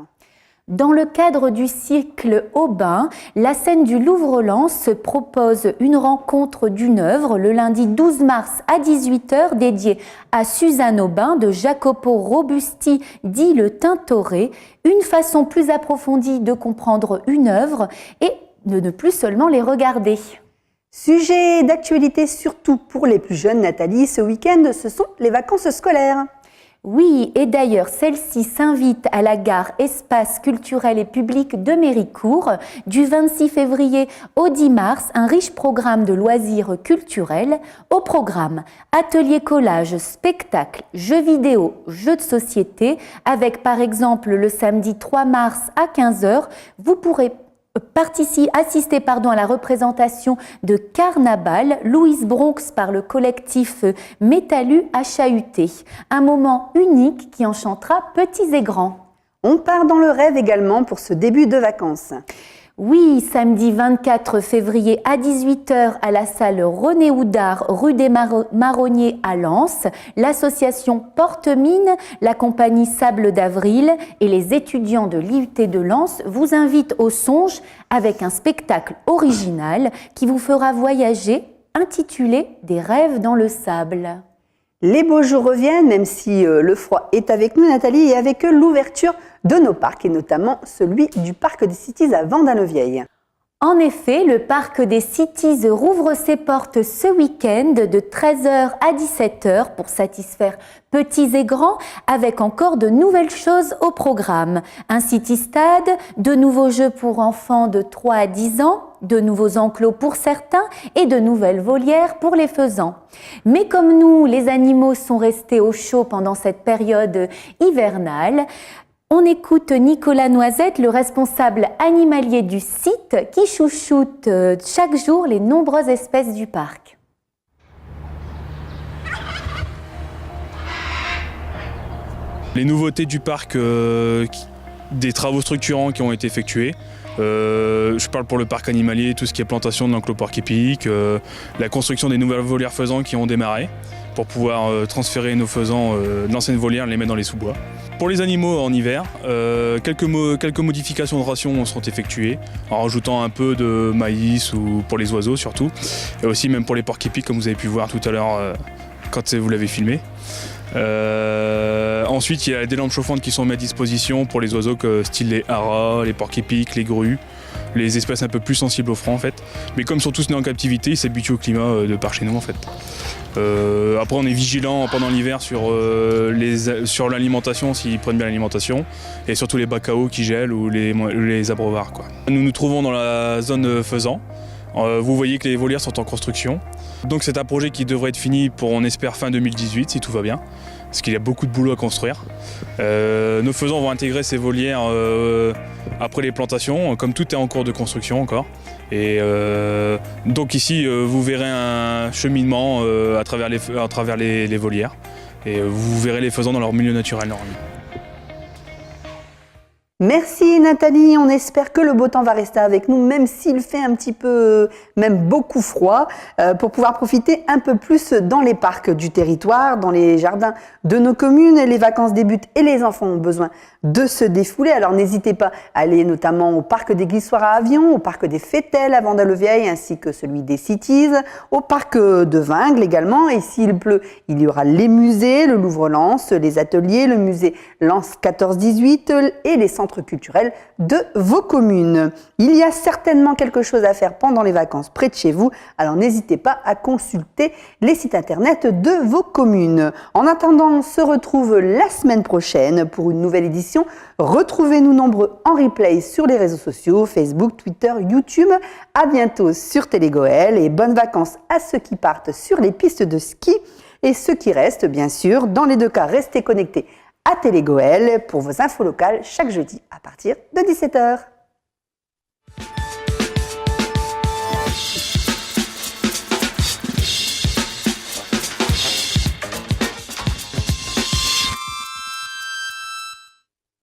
Dans le cadre du cycle Aubin, la scène du Louvre-Lens propose une rencontre d'une œuvre le lundi 12 mars à 18h dédiée à Suzanne Aubin de Jacopo Robusti dit le Tintoret, une façon plus approfondie de comprendre une œuvre et de ne plus seulement les regarder. Sujet d'actualité surtout pour les plus jeunes, Nathalie, ce week-end, ce sont les vacances scolaires. Oui, et d'ailleurs, celle-ci s'invite à la gare Espace culturel et public de Méricourt. Du 26 février au 10 mars, un riche programme de loisirs culturels. Au programme, ateliers collage, spectacles, jeux vidéo, jeux de société. Avec par exemple le samedi 3 mars à 15h, vous pourrez assister à la représentation de Carnaval, Louise Bronx par le collectif Métallu à chahuter. Un moment unique qui enchantera petits et grands. On part dans le rêve également pour ce début de vacances. Oui, samedi 24 février à 18h à la salle René Houdard, rue des Marronniers à Lens, l'association Porte-Mine, la compagnie Sable d'Avril et les étudiants de l'IUT de Lens vous invitent au songe avec un spectacle original qui vous fera voyager, intitulé Des rêves dans le sable. Les beaux jours reviennent, même si le froid est avec nous, Nathalie, et avec eux l'ouverture de nos parcs, et notamment celui du Parc des Cities à Vendin-le-Vieil. En effet, le Parc des Cities rouvre ses portes ce week-end de 13h à 17h pour satisfaire petits et grands, avec encore de nouvelles choses au programme. Un City Stade, de nouveaux jeux pour enfants de 3 à 10 ans, de nouveaux enclos pour certains et de nouvelles volières pour les faisans. Mais comme nous, les animaux sont restés au chaud pendant cette période hivernale, on écoute Nicolas Noisette, le responsable animalier du site, qui chouchoute chaque jour les nombreuses espèces du parc. Les nouveautés du parc, des travaux structurants qui ont été effectués, Je parle pour le parc animalier, tout ce qui est plantation de l'enclos porc épic, la construction des nouvelles volières faisans qui ont démarré pour pouvoir transférer nos faisans de l'ancienne volière, les mettre dans les sous-bois. Pour les animaux en hiver, quelques modifications de rations seront effectuées en rajoutant un peu de maïs ou pour les oiseaux surtout, et aussi même pour les porcs épics comme vous avez pu voir tout à l'heure quand vous l'avez filmé. Ensuite, il y a des lampes chauffantes qui sont mises à disposition pour les oiseaux style les haras, les porcs épics, les grues, les espèces un peu plus sensibles au froid en fait. Mais comme sont tous nés en captivité, ils s'habituent au climat de par chez nous en fait. Après, on est vigilant pendant l'hiver sur l'alimentation, s'ils prennent bien l'alimentation, et surtout les bacs à eau qui gèlent ou les abreuvoirs, quoi. Nous nous trouvons dans la zone faisan. Vous voyez que les volières sont en construction. Donc c'est un projet qui devrait être fini pour, on espère, fin 2018 si tout va bien, parce qu'il y a beaucoup de boulot à construire. Nos faisans vont intégrer ces volières après les plantations, comme tout est en cours de construction encore. Et donc ici, vous verrez un cheminement à travers les volières, et vous verrez les faisans dans leur milieu naturel normalement. Merci Nathalie, on espère que le beau temps va rester avec nous, même s'il fait un petit peu, même beaucoup froid, pour pouvoir profiter un peu plus dans les parcs du territoire, dans les jardins de nos communes. Les vacances débutent et les enfants ont besoin de se défouler. Alors n'hésitez pas à aller notamment au parc des Glissoires à Avion, au parc des Fételles à Vandaleux-Vieille, ainsi que celui des Cities, au parc de Vingles également. Et s'il pleut, il y aura les musées, le Louvre-Lens, les ateliers, le musée Lens 14-18 et les centres culturels de vos communes. Il y a certainement quelque chose à faire pendant les vacances près de chez vous, alors n'hésitez pas à consulter les sites internet de vos communes. En attendant, on se retrouve la semaine prochaine pour une nouvelle édition. Retrouvez-nous nombreux en replay sur les réseaux sociaux, Facebook, Twitter, YouTube. À bientôt sur Télégoël et bonnes vacances à ceux qui partent sur les pistes de ski et ceux qui restent, bien sûr. Dans les deux cas, restez connectés à Télégoël pour vos infos locales chaque jeudi à partir de 17h.